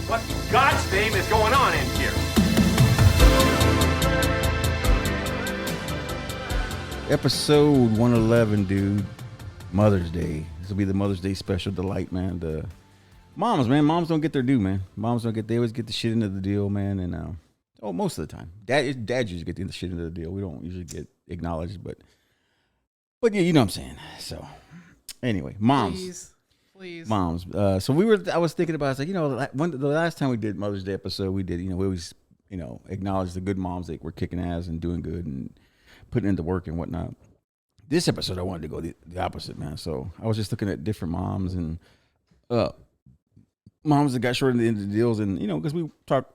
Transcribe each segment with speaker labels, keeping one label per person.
Speaker 1: What in God's name is going on in here?
Speaker 2: Episode 111, dude. Mother's Day. This will be the Mother's Day special delight, man. The moms, man. Moms don't get their due, man. They always get the shit into the deal, man. And most of the time, dad usually get the shit into the deal. We don't usually get acknowledged, but yeah, you know what I'm saying. So anyway, moms.
Speaker 3: Please.
Speaker 2: Moms. I was thinking about, it's like, the last time we did Mother's Day episode, we did, we always, acknowledge the good moms that were kicking ass and doing good and putting into work and whatnot. This episode, I wanted to go the opposite, man. So I was just looking at different moms and moms that got short in the end of the deals. And, because we talk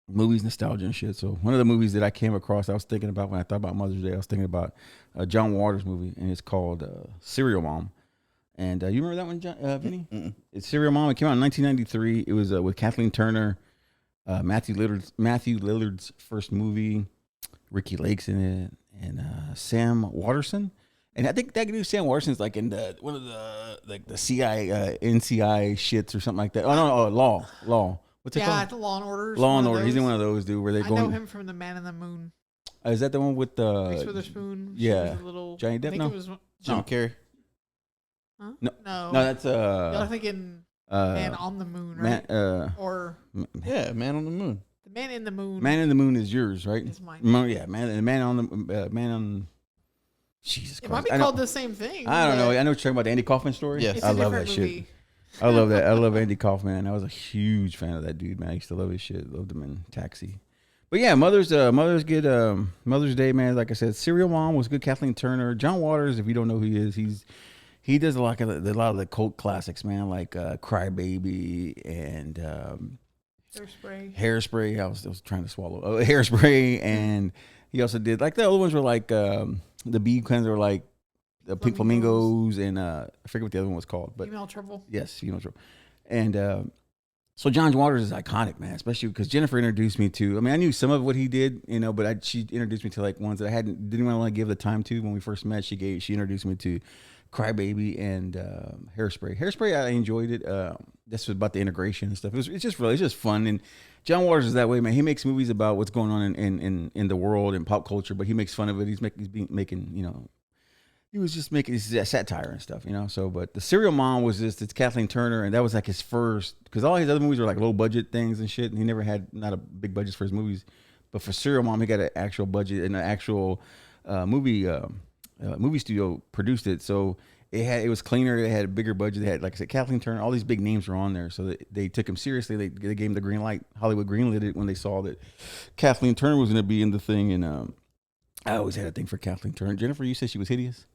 Speaker 2: movies, nostalgia and shit. So one of the movies that I came across, I was thinking about when I thought about Mother's Day, I was thinking about a John Waters movie, and it's called Serial Mom. And you remember that one, Vinnie? It's Serial Mom. It came out in 1993. It was with Kathleen Turner, Matthew Lillard's first movie. Ricky Lake's in it, and Sam Waterston. And I think that dude Sam Waterston's like in one of the CIA NCI shits or something like that. Oh no, Law. What's it called?
Speaker 3: Yeah, the Law and Order.
Speaker 2: Law and Order. He's in one of those, dude. Where they go.
Speaker 3: I know him from The Man in the Moon.
Speaker 2: Is that the one with
Speaker 3: Reese Witherspoon?
Speaker 2: Yeah.
Speaker 3: I
Speaker 2: Johnny Depp.
Speaker 3: think
Speaker 2: No.
Speaker 3: it was
Speaker 4: Jim Carrey.
Speaker 3: Huh?
Speaker 2: No, that's
Speaker 3: You're thinking Man on the Moon, right?
Speaker 2: Man
Speaker 4: Man on the Moon.
Speaker 3: The Man in the Moon.
Speaker 2: Man in the Moon is yours, right?
Speaker 3: It's mine.
Speaker 2: Yeah, man on. Jesus Christ!
Speaker 3: It might be called the same thing.
Speaker 2: I don't know. I know you're talking about the Andy Kaufman story.
Speaker 4: Yes.
Speaker 3: It's
Speaker 2: I
Speaker 3: a
Speaker 2: love that
Speaker 3: different movie.
Speaker 2: shit. I love that. I love Andy Kaufman. I was a huge fan of that dude, man. I used to love his shit. Loved him in Taxi. But yeah, Mother's good. Mother's Day, man. Like I said, Serial Mom was good. Kathleen Turner, John Waters. If you don't know who he is, he does a lot of the cult classics, man, like Cry Baby and Hairspray. I was trying to swallow Hairspray, and he also did like the other ones were like the bee cleanser, were like the Pink Flamingos, and I forget what the other one was called, but
Speaker 3: Female Trouble.
Speaker 2: Yes, Female Trouble, and so John Waters is iconic, man, especially because Jennifer introduced me to. I mean, I knew some of what he did, but she introduced me to like ones that I didn't want to give the time to when we first met. She introduced me to Crybaby and Hairspray. Hairspray, I enjoyed it. This was about the integration and stuff. It's just fun. And John Waters is that way, man. He makes movies about what's going on in the world and pop culture, but he makes fun of it. He's making he was just making satire and stuff, So, but the Serial Mom was it's Kathleen Turner, and that was like his first, because all his other movies were like low budget things and shit, and he never had not a big budget for his movies. But for Serial Mom, he got an actual budget and an actual movie studio produced it, so it was cleaner. They had a bigger budget. They had, like I said, Kathleen Turner. All these big names were on there, so they took him seriously. They gave him the green light. Hollywood greenlit it when they saw that Kathleen Turner was going to be in the thing. And I always had a thing for Kathleen Turner. Jennifer, you said she was hideous.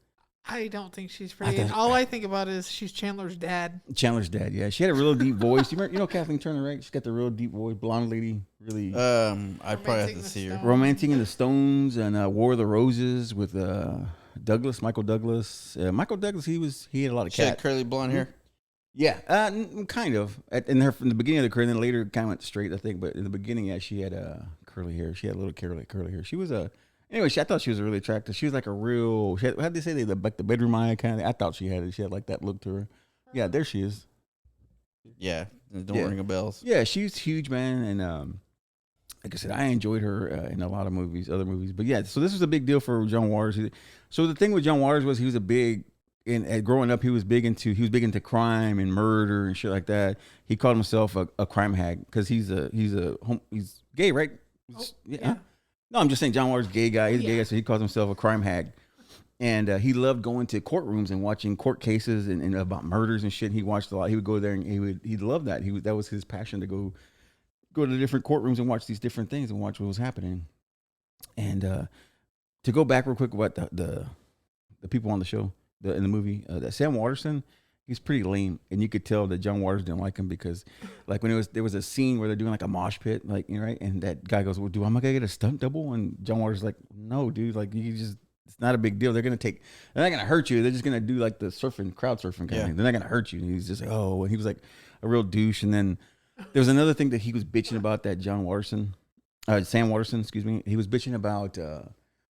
Speaker 3: I don't think she's pretty. All I think about is she's Chandler's dad.
Speaker 2: Chandler's dad, yeah. She had a real deep voice. You know Kathleen Turner, right? She's got the real deep voice, blonde lady, really.
Speaker 4: I probably have to see her.
Speaker 2: Romancing in the Stones and War of the Roses with Michael Douglas. Michael Douglas, he had a lot of
Speaker 4: She had curly blonde hair.
Speaker 2: Yeah, kind of. In the beginning of the career, and then later kind of went straight, I think. But in the beginning, yeah, she had curly hair. She had a little curly hair. She was anyway. I thought she was really attractive. She was like a real. How'd they say like the bedroom eye kind of? I thought she had it. She had like that look to her. Yeah, there she is.
Speaker 4: Yeah, don't ring a bells.
Speaker 2: Yeah, she's huge, man, and like I said, I enjoyed her in a lot of other movies. But yeah, so this was a big deal for John Waters. So the thing with John Waters was he was growing up, he was big into crime and murder and shit like that. He called himself a crime hag because he's gay, right?
Speaker 3: Yeah.
Speaker 2: No, I'm just saying John Waters gay guy. He's a gay guy, so he calls himself a crime hag. And he loved going to courtrooms and watching court cases and about murders and shit. He watched a lot. He would go there and he loved that. That was his passion to go to different courtrooms and watch these different things and watch what was happening. And to go back real quick about the people on the show in the movie, that Sam Waterston, he's pretty lame, and you could tell that John Waters didn't like him because, like, when there was a scene where they're doing like a mosh pit, like, right, and that guy goes, "Well, am I gonna get a stunt double?" And John Waters is like, "No, dude, like it's not a big deal. They're not gonna hurt you. They're just gonna do like the crowd surfing kind of thing. They're not gonna hurt you." And he's just like, "Oh," and he was like a real douche. And then there was another thing that he was bitching about, that Sam Waterston, excuse me. He was bitching about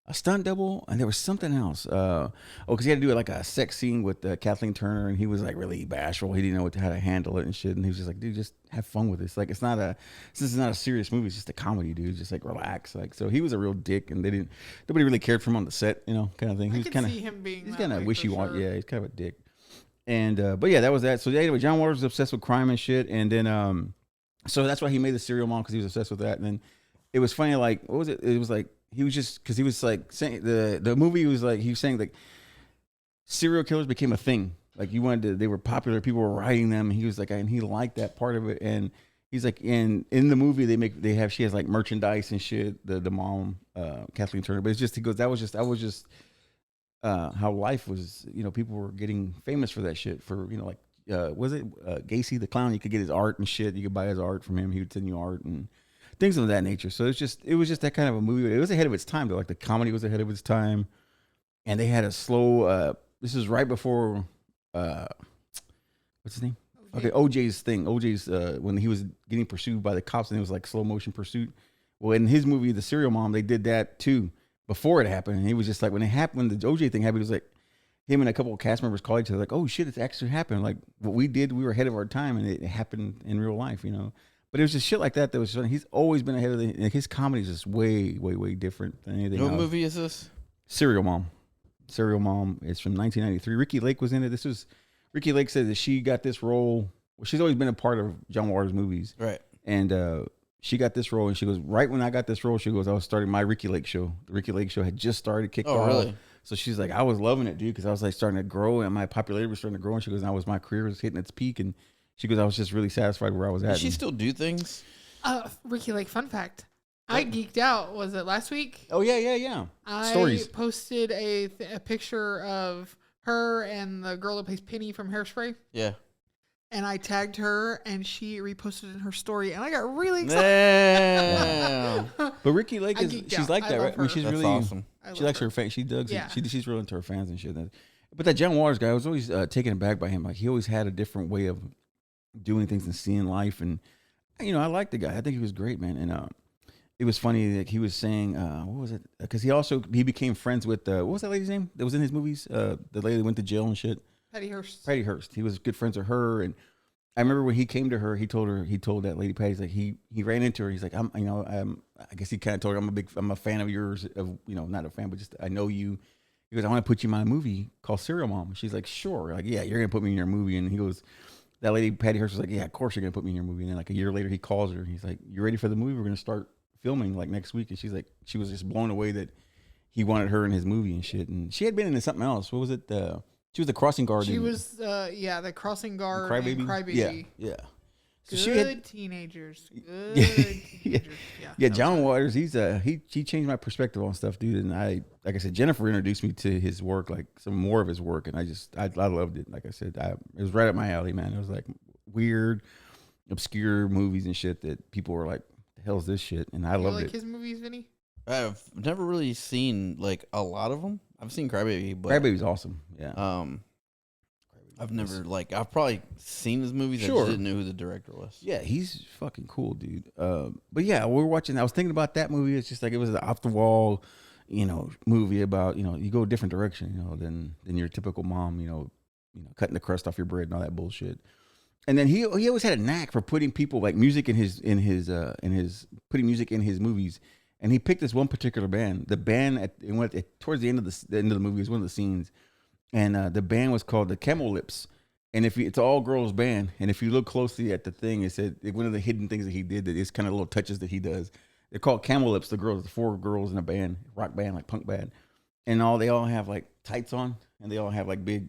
Speaker 2: a stunt double, and there was something else. Because he had to do like a sex scene with Kathleen Turner, and he was like really bashful. He didn't know how to handle it and shit. And he was just like, dude, just have fun with this. Like, this is not a serious movie. It's just a comedy, dude. Just like relax. Like, so he was a real dick, and nobody really cared for him on the set, kind of thing. He was kind of,
Speaker 3: see him being.
Speaker 2: he's
Speaker 3: kind of
Speaker 2: wishy-washy. Sure. Yeah, he's kind of a dick. And but yeah, that was that. So yeah, anyway, John Waters was obsessed with crime and shit, and then so that's why he made the Serial Mom, because he was obsessed with that. And then it was funny, like, what was it? It was like he was just, because he was like saying the movie was like, he was saying like serial killers became a thing. Like they were popular, people were writing them. And he was like, and he liked that part of it. And he's like, in the movie she has like merchandise and shit. The mom, Kathleen Turner. But it's just, he goes, that was just how life was. People were getting famous for that shit. For like was it Gacy the clown? You could get his art and shit. You could buy his art from him. He would send you art and things of that nature. So it was just that kind of a movie. It was ahead of its time though. Like the comedy was ahead of its time, and they had a slow. This is right before what's his name? Okay, OJ's thing. OJ's when he was getting pursued by the cops, and it was like slow motion pursuit. Well, in his movie, The Serial Mom, they did that too before it happened. And he was just like, when the OJ thing happened, it was like him and a couple of cast members called each other like, "Oh shit, it's actually happened! Like what we did, we were ahead of our time, and it happened in real life." But it was just shit like that was funny. He's always been ahead of his comedy is just way, way, way different than anything else.
Speaker 4: What movie is this?
Speaker 2: Serial Mom. Serial Mom. It's from 1993. Ricky Lake was in it. Ricky Lake said that she got this role. Well, she's always been a part of John Waters' movies.
Speaker 4: Right.
Speaker 2: And she got this role, and she goes, right when I got this role, she goes, I was starting my Ricky Lake show. The Ricky Lake show had just started, kicked off.
Speaker 4: Oh, really?
Speaker 2: So she's like, I was loving it, dude, because I was like starting to grow, and my popularity was starting to grow. And she goes, my career was hitting its peak, and she goes, I was just really satisfied where I was at.
Speaker 4: Does she still do things?
Speaker 3: Ricky Lake, fun fact. I geeked out. Was it last week?
Speaker 2: Oh, yeah.
Speaker 3: I posted a picture of her and the girl that plays Penny from Hairspray.
Speaker 4: Yeah.
Speaker 3: And I tagged her, and she reposted in her story, and I got really excited.
Speaker 4: Damn.
Speaker 2: But Ricky Lake she's like that, right? I mean, she's really
Speaker 4: awesome.
Speaker 2: She likes her fans. She digs it. She's real into her fans and shit. But that John Waters guy, I was always taken aback by him. Like, he always had a different way of doing things and seeing life. And, I like the guy. I think he was great, man. And it was funny that he was saying, what was it? Because he became friends with, what was that lady's name that was in his movies? The lady that went to jail and shit.
Speaker 3: Patty Hearst.
Speaker 2: Patty Hearst. He was good friends with her. And I remember when he came to her, he told that lady Patty, he's like, he ran into her. He's like, I guess he kind of told her, I'm a fan of yours, not a fan, but just, I know you. He goes, I want to put you in my movie called Serial Mom. She's like, sure. Like, yeah, you're going to put me in your movie. And he goes, that lady, Patty Hearst, was like, yeah, of course you're going to put me in your movie. And then like a year later, he calls her. He's like, you ready for the movie? We're going to start filming like next week. And she's like, she was just blown away that he wanted her in his movie and shit. And she had been into something else. What was it? She was the crossing guard.
Speaker 3: She was, the crossing guard.
Speaker 2: Crybaby.
Speaker 3: And Crybaby.
Speaker 2: Yeah.
Speaker 3: So good teenagers. Good teenagers.
Speaker 2: Yeah. John Waters, he changed my perspective on stuff, dude. And like I said, Jennifer introduced me to his work, like some more of his work, and I loved it. Like I said, it was right up my alley, man. It was like weird, obscure movies and shit that people were like, "The hell's this shit?" And I loved it.
Speaker 3: His movies, Vinny?
Speaker 4: I've never really seen like a lot of them. I've seen Crybaby, but
Speaker 2: Crybaby's awesome. Yeah.
Speaker 4: I've probably seen his movies.
Speaker 2: Sure.
Speaker 4: I just didn't know who the director was.
Speaker 2: Yeah, he's fucking cool, dude. But yeah, we were watching. I was thinking about that movie. It's just like it was an off the wall, movie about you go a different direction, than your typical mom, cutting the crust off your bread and all that bullshit. And then he always had a knack for putting people like music in his putting music in his movies. And he picked this one particular band. The band towards the end of the movie is one of the scenes. And the band was called the Camel Lips, and it's an all girls band. And if you look closely at the thing, it said one of the hidden things that he did that is kind of little touches that he does. They're called Camel Lips. The 4 girls in a band, rock band, like punk band, and they all have like tights on, and they all have like big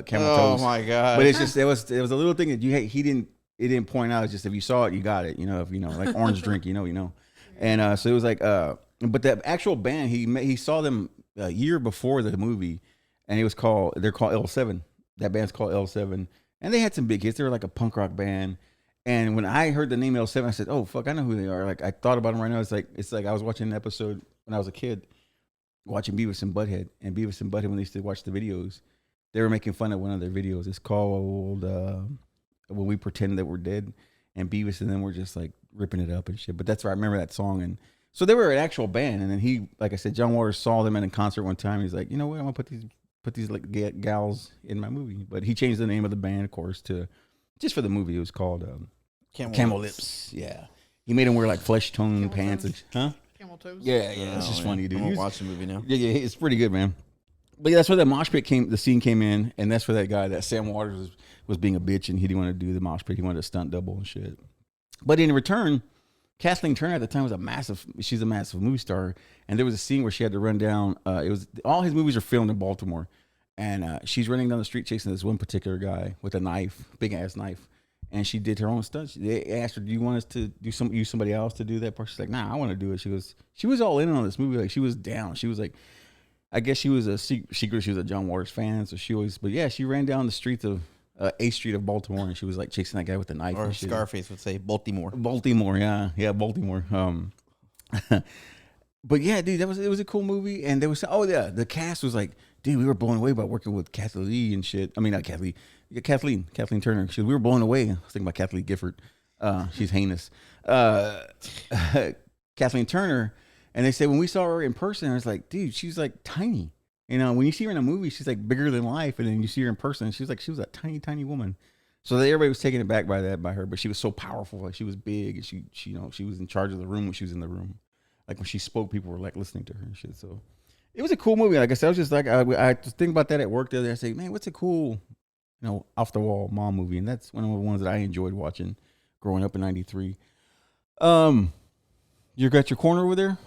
Speaker 2: camel toes.
Speaker 4: Oh my god!
Speaker 2: But it's just it was a little thing that it didn't point out. It's just if you saw it, you got it. If like orange drink, And so it was like but the actual band he saw them a year before the movie. And they're called L7. That band's called L7. And they had some big hits. They were like a punk rock band. And when I heard the name L7, I said, oh, fuck, I know who they are. Like, I thought about them right now. It's like I was watching an episode when I was a kid, watching Beavis and Butthead. And Beavis and Butthead, when they used to watch the videos, they were making fun of one of their videos. It's called When We Pretend That We're Dead. And Beavis and them were just like ripping it up and shit. But that's where I remember that song. And So they were an actual band, and then he, like I said, John Waters saw them at a concert one time. He's like, you know what, I'm gonna put these like gals in my movie. But he changed the name of the band, of course, to just for the movie. It was called Camel Lips. Yeah, he made them wear like flesh tone pants and
Speaker 3: Camel toes.
Speaker 2: yeah. It's just funny, dude.
Speaker 4: I'm gonna watch the movie now.
Speaker 2: Yeah, it's pretty good, man. But yeah, that's where the mosh pit the scene came in, and that's where that guy, that Sam Waters, was being a bitch, and he didn't want to do the mosh pit. He wanted a stunt double and shit. But in return, Kathleen Turner at the time she's a massive movie star, and there was a scene where she had to run down. It was all his movies are filmed in Baltimore, and she's running down the street chasing this one particular guy with a knife, big ass knife, and she did her own stunts. They asked her, "Do you want us to use somebody else to do that part?" She's like, "Nah, I want to do it." She was all in on this movie, like she was down. She was like, I guess she was a secret. She was a John Waters fan, so she ran down the streets of A Street of Baltimore, and she was like chasing that guy with the knife.
Speaker 4: Or Scarface would say Baltimore.
Speaker 2: Baltimore, yeah, Baltimore. But yeah, dude, it was a cool movie, and there was the cast was like, dude, we were blown away by working with Kathleen and shit. I mean, not Kathleen, Kathleen Turner. We were blown away. I was thinking about Kathleen Gifford. She's heinous. Kathleen Turner. And they said when we saw her in person, I was like, dude, she's like tiny. You know, when you see her in a movie, she's like bigger than life. And then you see her in person, and she was a tiny, tiny woman. So everybody was taken aback by her, but she was so powerful. Like she was big, and she was in charge of the room when she was in the room. Like when she spoke, people were like listening to her and shit. So it was a cool movie. Like I said, I was just like, I was thinking about that at work the other day. I say, man, what's a cool, off the wall mom movie? And that's one of the ones that I enjoyed watching growing up in '93. You got your corner over there?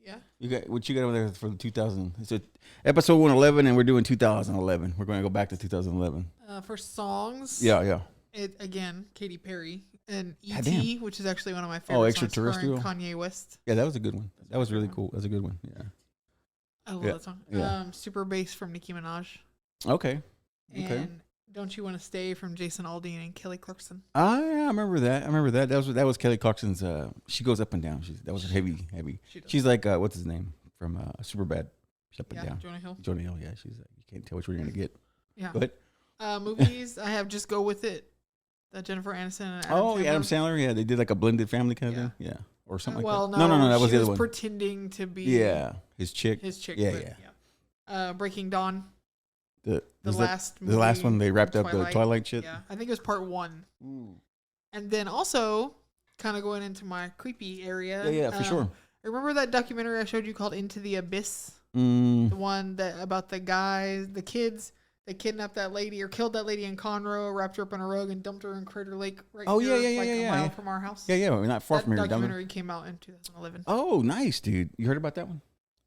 Speaker 3: Yeah.
Speaker 2: You got what you got over there for the 2000? It's episode 111, and we're doing 2011. We're going to go back to 2011.
Speaker 3: For songs.
Speaker 2: Yeah.
Speaker 3: It again, Katy Perry and
Speaker 2: God
Speaker 3: E.T.,
Speaker 2: damn.
Speaker 3: which is actually one of my favorites.
Speaker 2: Extraterrestrial.
Speaker 3: Kanye West.
Speaker 2: Yeah, that was a good one. That was really cool. That was a good one. Yeah.
Speaker 3: I love that song.
Speaker 2: Yeah.
Speaker 3: Super Bass from Nicki Minaj.
Speaker 2: Okay.
Speaker 3: And Don't You Want to Stay from Jason Aldean and Kelly Clarkson.
Speaker 2: Yeah, I remember that. That was Kelly Clarkson's. She goes up and down. That was heavy. She's like what's his name from Superbad. She's up and down. Jonah Hill. Yeah, she's you can't tell which one you're gonna get.
Speaker 3: Yeah.
Speaker 2: But
Speaker 3: movies, I have Just Go With It. Jennifer Aniston and Adam Sandler.
Speaker 2: Adam Sandler. Yeah, they did like a blended family kind of thing. Yeah, or something like that.
Speaker 3: No,
Speaker 2: that was the other one.
Speaker 3: Pretending to be.
Speaker 2: Yeah, his chick.
Speaker 3: Yeah. Breaking Dawn.
Speaker 2: The
Speaker 3: last
Speaker 2: one they wrapped up the Twilight shit.
Speaker 3: Yeah, I think it was part 1.
Speaker 2: Ooh.
Speaker 3: And then also, kind of going into my creepy area.
Speaker 2: Yeah, for sure.
Speaker 3: Remember that documentary I showed you called Into the Abyss?
Speaker 2: The
Speaker 3: one about the kids that kidnapped that lady or killed that lady in Conroe, wrapped her up in a rug, and dumped her in Crater Lake a mile from our house.
Speaker 2: Yeah, not far from here.
Speaker 3: That documentary came out in 2011.
Speaker 2: Oh, nice, dude. You heard about that one?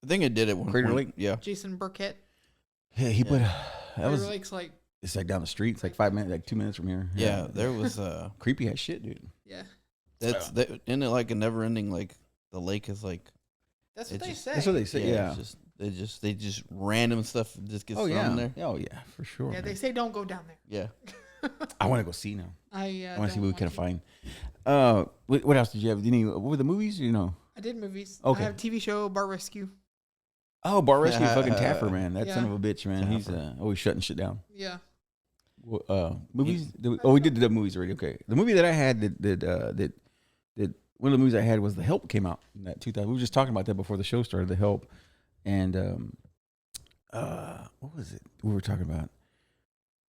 Speaker 4: I think I did it one
Speaker 2: Crater
Speaker 4: point.
Speaker 2: Lake?
Speaker 4: Yeah.
Speaker 3: Jason Burkett.
Speaker 2: Yeah, he put
Speaker 3: Crater Lake's like...
Speaker 2: It's like down the street. It's like 5 minutes, like 2 minutes from here.
Speaker 4: Yeah, there was
Speaker 2: creepy as shit, dude.
Speaker 3: Yeah.
Speaker 4: Isn't it like a never ending, like the lake is like...
Speaker 3: That's what they say.
Speaker 2: That's what they say, yeah.
Speaker 4: They just random stuff just gets thrown there.
Speaker 2: Oh yeah, for sure.
Speaker 3: Yeah,
Speaker 2: man.
Speaker 3: They say don't go down there.
Speaker 4: Yeah.
Speaker 2: I want to go see now.
Speaker 3: I
Speaker 2: want to see what we can find. What else did you have? What were the movies?
Speaker 3: I did movies.
Speaker 2: Okay.
Speaker 3: I have a TV show, Bar Rescue.
Speaker 2: Oh, Bar Rescue, fucking Taffer, man. That son
Speaker 3: Yeah.
Speaker 2: of a bitch, man. He's always shutting shit down.
Speaker 3: Yeah.
Speaker 2: Movies? We did the movies already. Okay. The movie that I had that one of the movies I had was The Help came out in that 2000. We were just talking about that before the show started, The Help. And what was it we were talking about?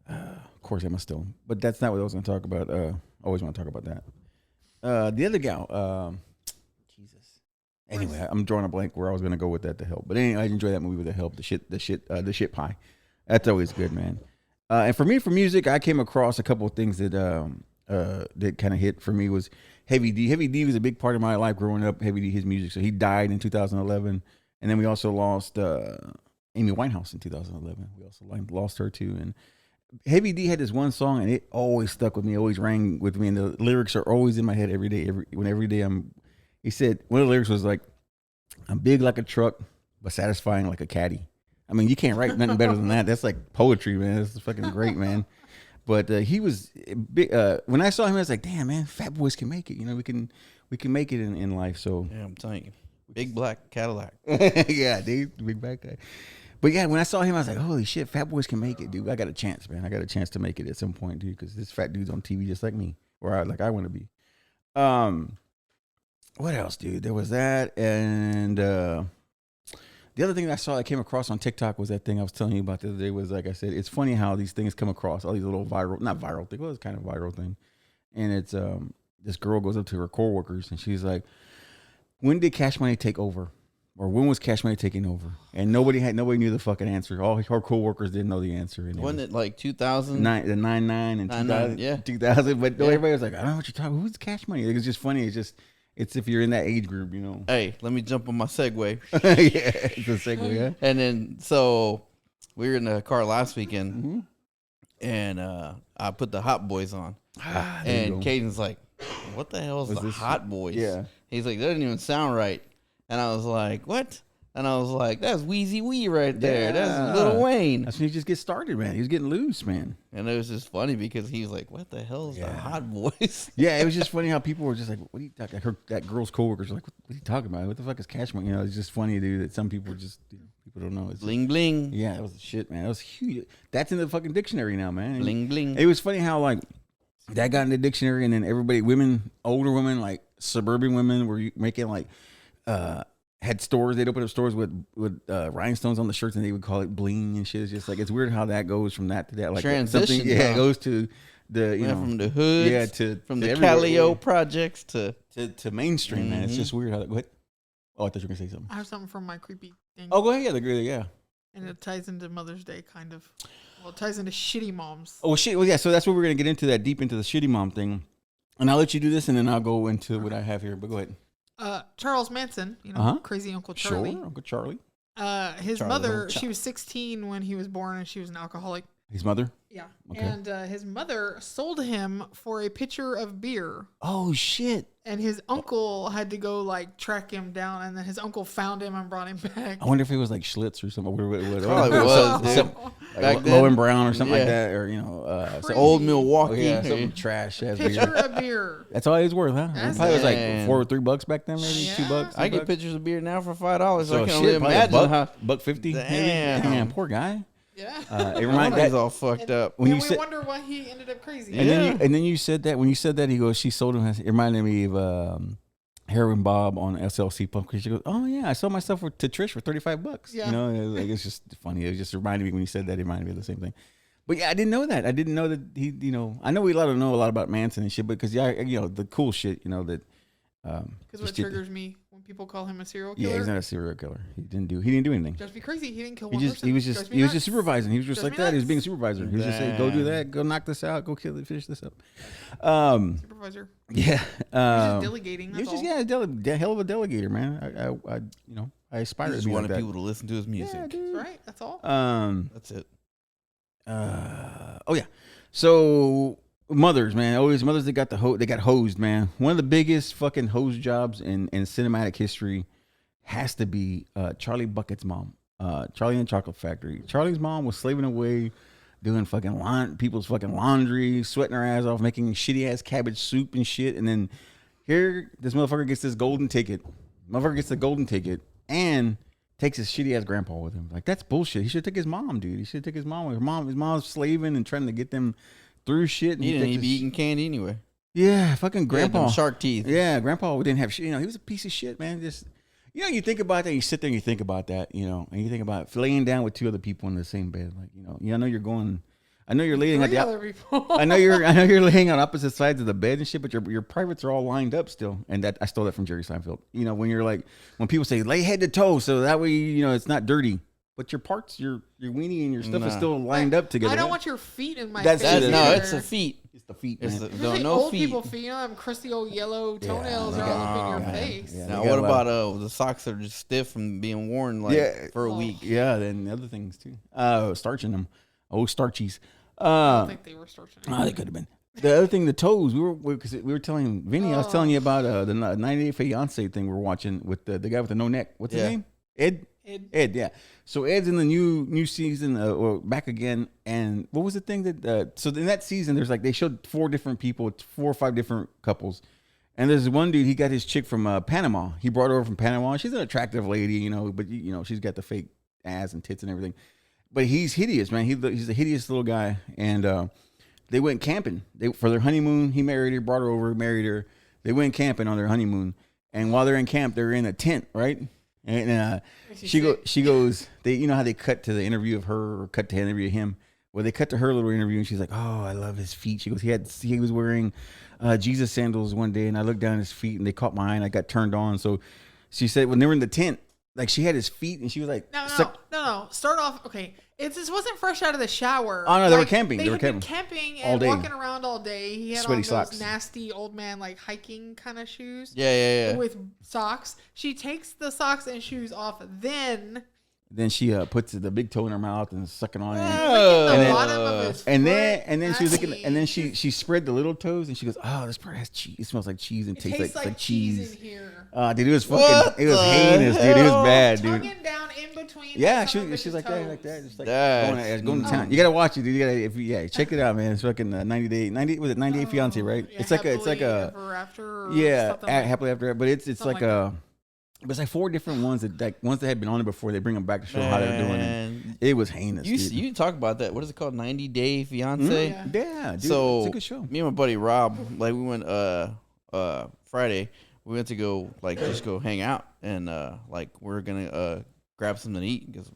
Speaker 2: Of course, Emma Stone. But that's not what I was going to talk about. I always want to talk about that. The other gal, Jesus. Anyway, I'm drawing a blank where I was going to go with that, The Help. But anyway, I enjoy that movie with The Help, the shit pie. That's always good, man. And for me, for music, I came across a couple of things that kind of hit for me was Heavy D. Heavy D was a big part of my life growing up. Heavy D, his music. So he died in 2011, and then we also lost Amy Winehouse in 2011. We also lost her too. And Heavy D had this one song, and it always stuck with me. Always rang with me, and the lyrics are always in my head every day. Every day He said one of the lyrics was like, "I'm big like a truck, but satisfying like a caddy." I mean, you can't write nothing better than that. That's like poetry, man. That's fucking great, man. But he was big. When I saw him, I was like, "Damn, man, fat boys can make it. We can make it in life." So
Speaker 4: yeah, I'm telling you, big black Cadillac.
Speaker 2: Yeah, dude, big black guy. But yeah, when I saw him, I was like, "Holy shit, fat boys can make it, dude. I got a chance, man. I got a chance to make it at some point, dude, because this fat dude's on TV just like me, or I want to be." what else, dude? There was that, and the other thing that I saw that came across on TikTok was that thing I was telling you about the other day. Was like I said, it's funny how these things come across, all these little not viral thing. Well, it's kind of viral thing, and it's this girl goes up to her coworkers and she's like, "When did Cash Money take over?" Or when was Cash Money taking over? And nobody knew the fucking answer. All her coworkers didn't know the answer. And
Speaker 4: Wasn't it like 2000?
Speaker 2: The 99 and 2000,
Speaker 4: yeah.
Speaker 2: 2000. But everybody was like, I don't know what you're talking about. Who's Cash Money? It's just funny. It's if you're in that age group, you know.
Speaker 4: Hey, let me jump on my Segway.
Speaker 2: Yeah, it's a segue, yeah.
Speaker 4: And then, so we were in the car last weekend, and I put the Hot Boys on. And Caden's like, what the hell is the Hot Boys?
Speaker 2: Yeah.
Speaker 4: He's like, that doesn't even sound right. And I was like, what? And I was like, that's Wheezy Wee right there.
Speaker 2: Yeah.
Speaker 4: That's Lil Wayne.
Speaker 2: That's when you just get started, man. He was getting loose, man.
Speaker 4: And it was just funny because he was like, what the hell is the Hot Boys?
Speaker 2: Yeah, it was just funny how people were just like, what are you talking about? That girl's coworkers were like, what are you talking about? What the fuck is Cash Money? You know, it's just funny, dude, that some people just, people don't know. It's
Speaker 4: Bling bling.
Speaker 2: Yeah, that was the shit, man. That was huge. That's in the fucking dictionary now, man.
Speaker 4: Bling bling.
Speaker 2: It was funny how, like, that got in the dictionary and then everybody, older women, like suburban women were making, like, had stores. They'd open up stores with rhinestones on the shirts, and they would call it bling and shit. It's just like, it's weird how that goes from that to that. Like
Speaker 4: transition.
Speaker 2: Yeah, it goes to the
Speaker 4: from the hood.
Speaker 2: Yeah,
Speaker 4: from the
Speaker 2: everywhere.
Speaker 4: Calio projects to
Speaker 2: mainstream, man. It's just weird how that. What? Oh, I thought you were gonna say something.
Speaker 3: I have something from my creepy thing.
Speaker 2: Oh, go ahead. Yeah.
Speaker 3: And it ties into Mother's Day, kind of. Well, it ties into shitty moms.
Speaker 2: Oh shit. Well, yeah. So that's what we're gonna get into, that deep into the shitty mom thing, and I'll let you do this, and then I'll go into what I have here. But go ahead.
Speaker 3: Charles Manson, crazy Uncle Charlie.
Speaker 2: Sure, Uncle Charlie.
Speaker 3: His
Speaker 4: Charlie
Speaker 3: mother,
Speaker 4: Little
Speaker 3: she was 16 when he was born, and she was an alcoholic.
Speaker 2: His mother?
Speaker 3: Yeah.
Speaker 2: Okay.
Speaker 3: And his mother sold him for a pitcher of beer.
Speaker 2: Oh shit.
Speaker 3: And his uncle had to go like track him down, and then his uncle found him and brought him back.
Speaker 2: I wonder if it was like Schlitz or something.
Speaker 4: Probably was, dude. Back
Speaker 2: Low
Speaker 4: then.
Speaker 2: and Brown or something like
Speaker 4: Yeah.
Speaker 2: that, or some
Speaker 4: Old Milwaukee.
Speaker 2: something trash.
Speaker 3: Pitcher of beer.
Speaker 2: That's all it was worth, huh? It
Speaker 3: That's
Speaker 2: probably was like
Speaker 4: Damn.
Speaker 2: $4 or $3 back then, maybe
Speaker 3: Yeah.
Speaker 2: $2.
Speaker 4: I get
Speaker 2: $3.
Speaker 4: pictures of beer now for $5.
Speaker 2: So
Speaker 4: I can
Speaker 2: shit,
Speaker 4: only
Speaker 2: probably
Speaker 4: imagine how.
Speaker 2: $1.50.
Speaker 4: Damn.
Speaker 2: Damn, poor guy.
Speaker 3: Yeah.
Speaker 2: It reminded
Speaker 4: He's
Speaker 2: that.
Speaker 4: all fucked up.
Speaker 2: When
Speaker 3: And
Speaker 2: you
Speaker 3: we
Speaker 2: said,
Speaker 3: wonder why he ended up crazy.
Speaker 2: and then you said that when you said that, he goes, she sold him. It reminded me of Heroin Bob on SLC Pump. She goes, oh yeah, I sold myself to Trish for $35.
Speaker 3: Yeah.
Speaker 2: You know, it's just funny. It just reminded me when you said that. It reminded me of the same thing. But yeah, I didn't know that. I didn't know that he. You know, I know we know a lot about Manson and shit, but because the cool shit. You know that.
Speaker 3: Because what triggers me when people call him a serial killer.
Speaker 2: Yeah, he's not a serial killer. He didn't do anything.
Speaker 3: Just be crazy. He didn't kill
Speaker 2: He
Speaker 3: one
Speaker 2: just
Speaker 3: person.
Speaker 2: he was just supervising. He was just
Speaker 3: Drives
Speaker 2: like
Speaker 3: me
Speaker 2: that. He was
Speaker 3: nuts.
Speaker 2: being a supervisor. He was just saying, go do that, go knock this out, go kill it, finish this up.
Speaker 3: Supervisor.
Speaker 2: Yeah.
Speaker 3: He's just delegating.
Speaker 2: He was
Speaker 3: That's
Speaker 2: just
Speaker 3: all.
Speaker 2: hell of a delegator, man. I aspire
Speaker 4: He
Speaker 2: to
Speaker 4: just
Speaker 2: be like
Speaker 4: wanted
Speaker 2: that.
Speaker 4: people to listen to his music.
Speaker 2: Yeah, dude.
Speaker 3: Right. That's all.
Speaker 4: That's it.
Speaker 2: Oh yeah. So mothers, man, always mothers that got they got hosed, man. One of the biggest fucking hose jobs in cinematic history has to be Charlie Bucket's mom. Charlie and the Chocolate Factory. Charlie's mom was slaving away, doing fucking people's fucking laundry, sweating her ass off, making shitty ass cabbage soup and shit. And then here, this motherfucker gets this golden ticket. Motherfucker gets the golden ticket and takes his shitty ass grandpa with him. Like, that's bullshit. He should take his mom, dude. He should take his mom. His mom's slaving and trying to get them through shit. And
Speaker 4: He didn't
Speaker 2: takes
Speaker 4: even be eating candy anyway.
Speaker 2: Yeah, fucking
Speaker 4: He had them
Speaker 2: grandpa.
Speaker 4: shark teeth.
Speaker 2: Yeah, grandpa didn't have shit. You know, he was a piece of shit, man. Just, you think about that, you sit there and you think about that, and you think about laying down with two other people in the same bed. Like, I know you're going, I know you're laying at
Speaker 3: Three
Speaker 2: the,
Speaker 3: other people.
Speaker 2: I know you're laying on opposite sides of the bed and shit, but your privates are all lined up still. And that I stole that from Jerry Seinfeld. When you're like, when people say lay head to toe, so that way it's not dirty, but your parts, your weenie and your stuff is still lined up together.
Speaker 3: I don't
Speaker 2: right?
Speaker 3: want your feet in my
Speaker 2: That's
Speaker 3: face.
Speaker 2: it.
Speaker 4: No,
Speaker 3: either.
Speaker 4: it's the feet.
Speaker 2: It's the feet,
Speaker 4: It's
Speaker 2: man.
Speaker 4: the,
Speaker 3: Especially
Speaker 4: no
Speaker 3: old
Speaker 4: feet.
Speaker 3: people feet. Them crusty old yellow toenails are all up in your face.
Speaker 2: Yeah.
Speaker 4: Now,
Speaker 2: They
Speaker 4: what
Speaker 2: got a lot
Speaker 4: about the socks that are just stiff from being worn for a
Speaker 3: Oh.
Speaker 4: week?
Speaker 2: Yeah, then other things too. Starching them. Oh, starchies.
Speaker 3: I don't think they were starching.
Speaker 2: They could have been. The other thing, the toes. We were telling Vinny. I was telling you about the 90 Day Fiance thing we're watching with the guy with the no neck. What's his
Speaker 4: Yeah.
Speaker 2: name? Ed. Yeah. So Ed's in the new season or back again. And what was the thing that? So in that season, there's they showed 4 or 5 different couples. And there's one dude. He got his chick from Panama. He brought her over from Panama. She's an attractive lady, but she's got the fake ass and tits and everything. But he's hideous, man. He's a hideous little guy. And they went camping for their honeymoon. He married her, brought her over, married her. They went camping on their honeymoon. And while they're in camp, they're in a tent, right? And she goes, they, you know how they cut to the interview of her or cut to the interview of him? Well, they cut to her little interview and she's like, oh, I love his feet. She goes, he was wearing Jesus sandals one day and I looked down at his feet and they caught my eye and I got turned on. So she said when they were in the tent, like she had his feet and she was like,
Speaker 3: no. Start off. Okay. This wasn't fresh out of the shower.
Speaker 2: Oh no, they were camping.
Speaker 3: They were camping and walking around all day. He had on those nasty old man like hiking kind of shoes.
Speaker 4: Yeah.
Speaker 3: With socks. She takes the socks and shoes off. Then she
Speaker 2: puts the big toe in her mouth and sucking on it.
Speaker 3: And
Speaker 2: then she was looking, and then she spread the little toes and she goes, "Oh, this part has cheese. It smells like cheese and tastes like cheese." In here. Dude, it was fucking. It was heinous, dude. It was bad, dude.
Speaker 3: Tonguing down in between.
Speaker 2: Yeah, she's like that, just like going to town. You gotta watch it, dude. You gotta check it out, man. It's fucking 90 Day Fiance, right?
Speaker 3: Yeah,
Speaker 2: it's like a
Speaker 3: Ever After.
Speaker 2: Happily After, but it's like a. But it's like 4 different ones that ones that had been on it before. They bring them back to show how they're doing it. It was heinous.
Speaker 4: You talk about that. What is it called? 90 Day Fiance.
Speaker 2: Yeah, dude,
Speaker 4: so
Speaker 2: it's a good show.
Speaker 4: Me and my buddy Rob, like we went Friday. We went to go just go hang out and we're gonna grab something to eat because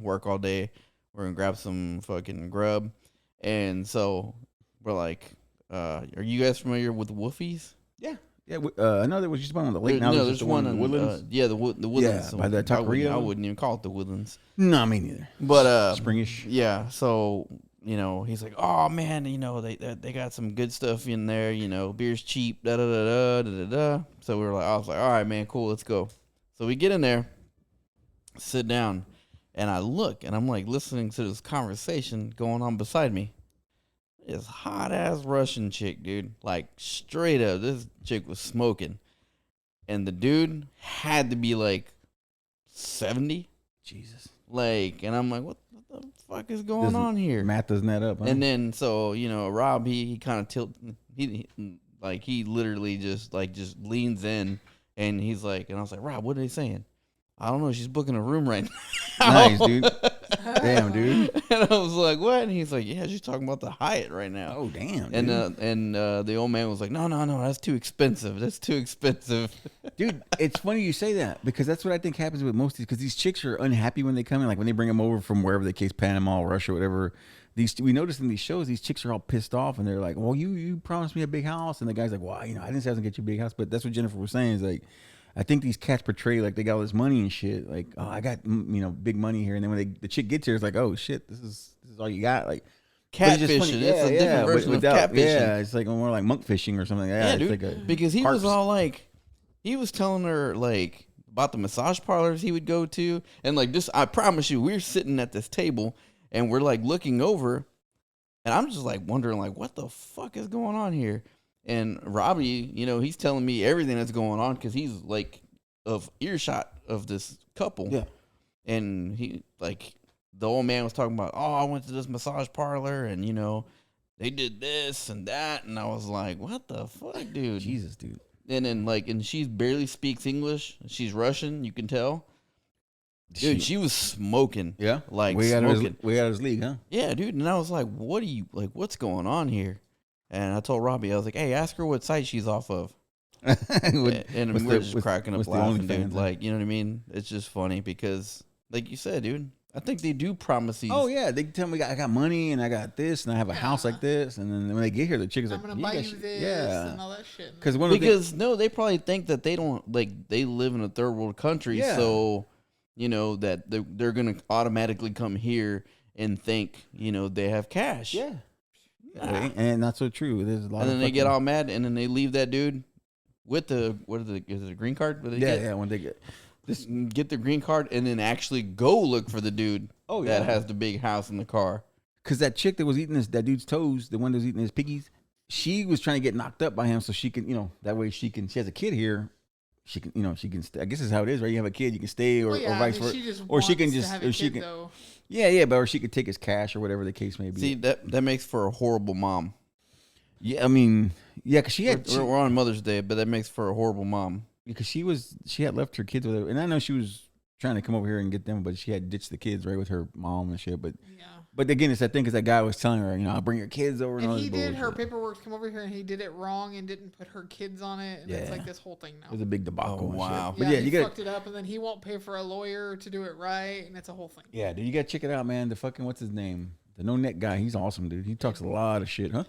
Speaker 4: work all day. We're gonna grab some fucking grub, and so we're like, are you guys familiar with Woofies?
Speaker 2: Yeah. Yeah, I know there was just one on the lake. Now
Speaker 4: there's one in the Woodlands. The Woodlands.
Speaker 2: Yeah, by the Taqueria.
Speaker 4: I wouldn't even call it the Woodlands.
Speaker 2: No, me neither.
Speaker 4: But
Speaker 2: springish.
Speaker 4: Yeah. So he's like, oh man, they got some good stuff in there. Beer's cheap. Da da da da da da. So I was like, all right, man, cool, let's go. So we get in there, sit down, and I look, and I'm like listening to this conversation going on beside me. This hot ass Russian chick, dude. Like straight up, this chick was smoking, and the dude had to be like 70.
Speaker 2: Jesus.
Speaker 4: And I'm like, what the fuck is going on here?
Speaker 2: Math doesn't add up. Huh?
Speaker 4: And then Rob, he kind of he literally just leans in, and he's like, and I was like, Rob, what are they saying? I don't know. She's booking a room right now.
Speaker 2: Nice, dude. Damn, dude.
Speaker 4: And I was like, what? And he's like, yeah, she's talking about the Hyatt right now.
Speaker 2: Oh, damn.
Speaker 4: Dude. And the old man was like, no, that's too expensive. That's too expensive.
Speaker 2: Dude, it's funny you say that because that's what I think happens with most of these, because these chicks are unhappy when they come in, like when they bring them over from wherever the case, Panama, Russia, whatever. We notice in these shows, these chicks are all pissed off and they're like, well, you promised me a big house. And the guy's like, well, I didn't say I was going to get you a big house. But that's what Jennifer was saying is like, I think these cats portray like they got all this money and shit. Like, oh, I got big money here, and then when the chick gets here, it's like, oh shit, this is all you got. Like
Speaker 4: catfishing. It's a different version of catfishing.
Speaker 2: Yeah, it's like more like monk fishing or something. Yeah,
Speaker 4: dude.
Speaker 2: Like
Speaker 4: because he was all like, he was telling her like about the massage parlors he would go to, and like this, I promise you, we're sitting at this table and we're like looking over, and I'm just like wondering like, what the fuck is going on here? And Robbie, he's telling me everything that's going on because he's like of earshot of this couple. Yeah. And he the old man was talking about, oh, I went to this massage parlor and they did this and that, and I was like, what the fuck, dude?
Speaker 2: Jesus, dude.
Speaker 4: And then and she barely speaks English. She's Russian, you can tell. Dude, she was smoking.
Speaker 2: Yeah.
Speaker 4: Like
Speaker 2: way
Speaker 4: smoking.
Speaker 2: Way out of his league, huh?
Speaker 4: Yeah, dude. And I was like, what's going on here? And I told Robbie, I was like, hey, ask her what site she's off of. And we're just cracking up laughing, dude. Like, you know what I mean? It's just funny because, like you said, dude, I think they do promise these.
Speaker 2: Oh, yeah. They tell me I got money and I got this and I have a house like this. And then when they get here, the chick is like,
Speaker 3: I'm going to buy you this and all that shit.
Speaker 4: No, they probably think that they don't, they live in a third world country. Yeah. So, that they're going to automatically come here and think, they have cash.
Speaker 2: Yeah. And not so true. There's a lot.
Speaker 4: And then they get all mad, and then they leave that dude with is it a green card?
Speaker 2: Yeah. When they
Speaker 4: get the green card, and then actually go look for the dude. That has the big house in the car.
Speaker 2: Because that chick that was eating that dude's toes, the one that was eating his piggies, she was trying to get knocked up by him so she can, that way she has a kid here. She can, she can stay. I guess this is how it is, right? You have a kid, you can stay, or vice versa. Or she can just, or she can. Though. Yeah, but or she could take his cash or whatever the case may be.
Speaker 4: See, that makes for a horrible mom.
Speaker 2: Yeah, I mean, yeah, because
Speaker 4: we're on Mother's Day, but that makes for a horrible mom.
Speaker 2: Because she had left her kids with her, and I know she was trying to come over here and get them, but she had ditched the kids right with her mom and shit. But But again, it's that thing because that guy was telling her, I'll bring your kids over.
Speaker 3: And he did her paperwork to come over here, and he did it wrong and didn't put her kids on it, and it's like this whole thing now.
Speaker 2: It was a big debacle.
Speaker 4: Oh, wow.
Speaker 2: But
Speaker 3: he fucked it up, and then he won't pay for a lawyer to do it right, and it's a whole thing.
Speaker 2: Yeah, dude, you gotta check it out, man. The fucking what's his name? The no neck guy. He's awesome, dude. He talks a lot of shit, huh?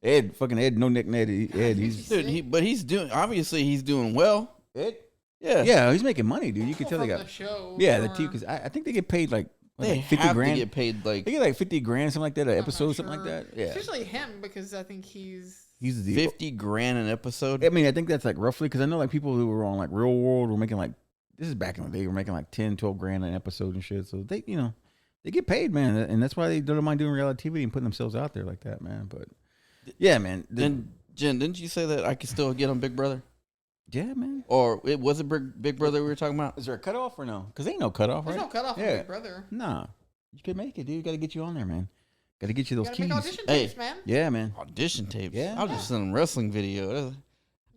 Speaker 2: Ed, no neck Ned. Ed, he's
Speaker 4: he's doing well.
Speaker 2: Ed.
Speaker 4: Yeah,
Speaker 2: yeah, he's making money, dude. You can tell they got
Speaker 3: the show.
Speaker 2: Yeah, the team because I think they get paid like
Speaker 4: they
Speaker 2: like 50
Speaker 4: have
Speaker 2: grand.
Speaker 4: to get paid like
Speaker 2: they get like 50 grand, something like that, an episode,
Speaker 3: Sure.
Speaker 2: something like that. Yeah,
Speaker 3: Especially him because I think he's
Speaker 2: the
Speaker 4: 50 grand an episode.
Speaker 2: I mean, I think that's like roughly because I know like people who were on like Real World were making like this is back in the day, were making like 10, 12 grand an episode and shit. So they they get paid, man, and that's why they don't mind doing reality TV and putting themselves out there like that, man. But yeah, man.
Speaker 4: Then Jen, didn't you say that I could still get on Big Brother?
Speaker 2: Yeah, man.
Speaker 4: Or it was a Big Brother we were talking about?
Speaker 2: Is there a cutoff or no? Because ain't no cutoff, right?
Speaker 3: There's no cutoff on Big Brother.
Speaker 2: Nah. You can make it, dude. Got to get you on there, man. Got to get you those
Speaker 3: You
Speaker 2: keys.
Speaker 3: gotta make audition tapes, man.
Speaker 2: Yeah, man.
Speaker 4: Audition tapes?
Speaker 2: Yeah.
Speaker 4: I'll just send them wrestling video.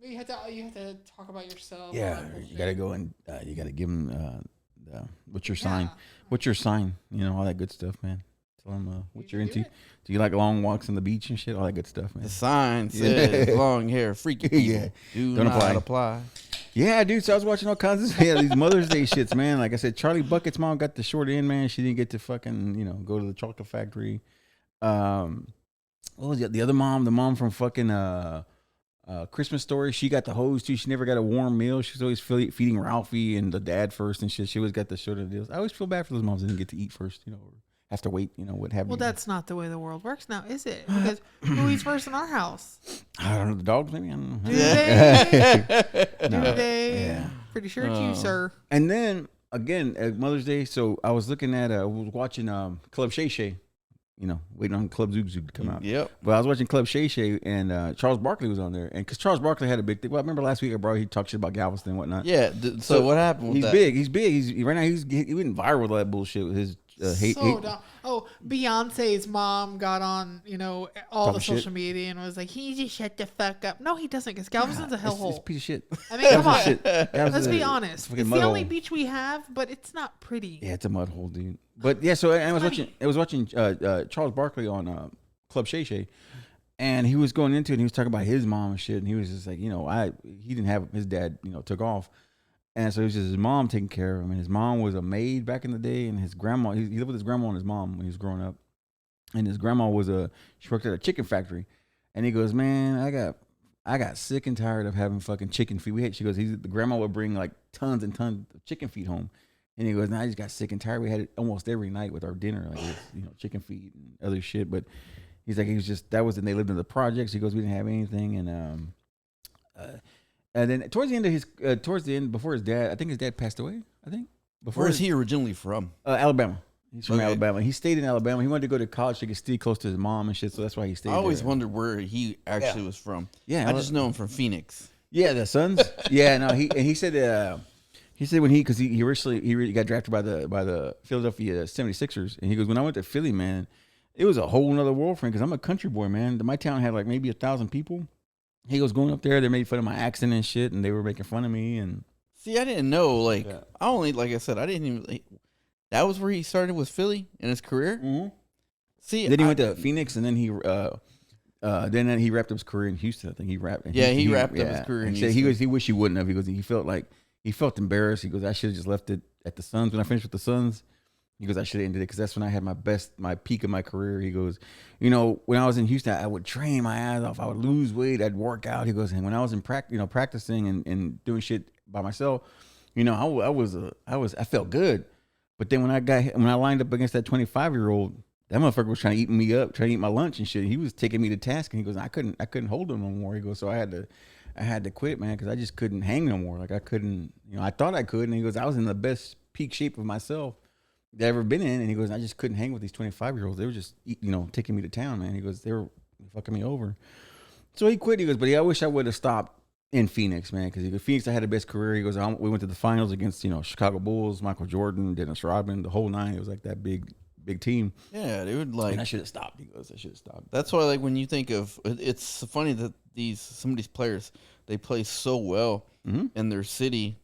Speaker 3: You have to talk about yourself.
Speaker 2: Yeah, you got to go and you got to give them what's your sign? What's your sign? All that good stuff, man. Tell them what you're into. Do you like long walks on the beach and shit? All that good stuff, man.
Speaker 4: The sign says long hair, freaky people.
Speaker 2: Yeah.
Speaker 4: Do
Speaker 2: Don't
Speaker 4: not apply.
Speaker 2: Yeah, dude. So I was watching all kinds of these Mother's Day shits, man. Like I said, Charlie Bucket's mom got the short end, man. She didn't get to fucking go to the chocolate factory. What was the other mom? The mom from fucking Christmas Story. She got the hose too. She never got a warm meal. She was always feeding Ralphie and the dad first and shit. She always got the short end deals. I always feel bad for those moms that didn't get to eat first. Or have to wait. What have you.
Speaker 3: Well, that's not the way the world works now, is it? Because who eats first in our house?
Speaker 2: I don't know. The dogs, maybe. I don't know.
Speaker 3: Do they?
Speaker 2: No.
Speaker 3: Do they?
Speaker 2: Yeah.
Speaker 3: Pretty sure it's you, sir.
Speaker 2: And then again at Mother's Day, so I was looking at, I was watching Club Shay Shay, waiting on Club Zoog Zoog to come out.
Speaker 4: Yep.
Speaker 2: But I was watching Club Shay Shay, and Charles Barkley was on there, and because Charles Barkley had a big thing. Well, I remember last week, he talked shit about Galveston and whatnot.
Speaker 4: Yeah. So what happened with
Speaker 2: he's
Speaker 4: that?
Speaker 2: big. He's big. Right now, he went viral with all that bullshit with his hate.
Speaker 3: Dumb. Oh, Beyonce's mom got on, all the
Speaker 2: Talking
Speaker 3: social media and was like, "He just shut the fuck up." No, he doesn't, because Galveston's a
Speaker 2: It's a
Speaker 3: hellhole.
Speaker 2: piece of shit.
Speaker 3: I mean, come on.
Speaker 2: Shit.
Speaker 3: Let's be honest.
Speaker 2: fucking
Speaker 3: It's
Speaker 2: mud
Speaker 3: the only
Speaker 2: hole.
Speaker 3: beach we have, but it's not pretty.
Speaker 2: Yeah, it's a mud hole, dude. But yeah, so I was watching Charles Barkley on Club Shay Shay, and he was going into it. And he was talking about his mom and shit, and he was just like, he didn't have his dad, took off, and so it was just his mom taking care of him. And his mom was a maid back in the day, and his grandma, he lived with his grandma and his mom when he was growing up, and his grandma she worked at a chicken factory, and he goes, man, I got sick and tired of having fucking chicken feet. She goes, the grandma would bring like tons and tons of chicken feet home. And he goes, I just got sick and tired. We had it almost every night with our dinner, like chicken feet and other shit. But he's like, and they lived in the projects. He goes, we didn't have anything. And then towards the end, before his dad, I think his dad passed away.
Speaker 4: Where is he originally from?
Speaker 2: Alabama. He's from Alabama. He stayed in Alabama. He wanted to go to college so he could stay close to his mom and shit. So that's why he stayed there.
Speaker 4: I always wondered where he actually was from.
Speaker 2: Yeah.
Speaker 4: I just know him from Phoenix.
Speaker 2: Yeah, the Suns. Yeah, no, he said when he originally got drafted by the Philadelphia 76ers, and he goes, when I went to Philly, man, it was a whole nother world for me because I'm a country boy, man. My town had like maybe 1,000 people. He goes, going up there, they made fun of my accent and shit, and they were making fun of me. And
Speaker 4: see, I didn't know. Like I said, I didn't even. That was where he started with Philly in his career.
Speaker 2: Mm-hmm.
Speaker 4: See,
Speaker 2: then he went to Phoenix, and then he wrapped up his career in Houston. I think he wrapped.
Speaker 4: He wrapped up his career in Houston.
Speaker 2: He wished he wouldn't have. He goes, he felt embarrassed. He goes, I should have just left it at the Suns when I finished with the Suns. He goes, I should have ended it because that's when I had my peak of my career. He goes, when I was in Houston, I would train my ass off. I would lose weight. I'd work out. He goes, and when I was in practicing and doing shit by myself, I felt good. But then when I lined up against that 25-year-old, that motherfucker was trying to eat me up, trying to eat my lunch and shit. He was taking me to task, and he goes, I couldn't hold him no more. He goes, so I had to quit, man, because I just couldn't hang no more. Like I couldn't, I thought I could, and he goes, I was in the best peak shape of myself that I've ever been in, and he goes, I just couldn't hang with these 25-year-olds. They were just, taking me to town, man. He goes, they were fucking me over. So he quit. He goes, but I wish I would have stopped in Phoenix, man, because Phoenix, I had the best career. He goes, we went to the finals against, Chicago Bulls, Michael Jordan, Dennis Rodman, the whole nine. It was like that big team.
Speaker 4: Yeah, dude. Like,
Speaker 2: and I should have stopped. He goes, I should have stopped.
Speaker 4: That's why, like, when you think of, it's funny that some of these players, they play so well in their city,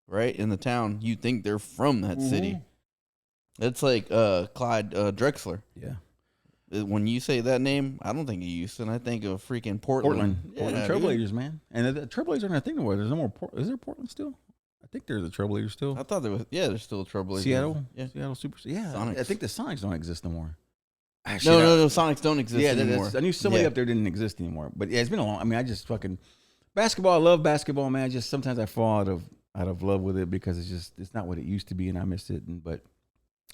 Speaker 4: right, in the town. You think they're from that city. It's like Clyde Drexler.
Speaker 2: Yeah.
Speaker 4: When you say that name, I don't think of Houston. I think of freaking Portland.
Speaker 2: Portland Trailblazers, man. And the Trailblazers aren't a thing anymore. There's no more. Is there Portland still? I think there's a Trailblazers still.
Speaker 4: I thought there was. Yeah, there's still a Trailblazers.
Speaker 2: Seattle.
Speaker 4: Yeah.
Speaker 2: Seattle Super. Yeah.
Speaker 4: Sonics.
Speaker 2: I think the Sonics don't exist no more.
Speaker 4: No. Sonics don't exist anymore.
Speaker 2: I knew somebody up there didn't exist anymore. But yeah, it's been a long. I mean, I just fucking basketball. I love basketball, man. I just sometimes I fall out of love with it because it's not what it used to be, and I miss it. But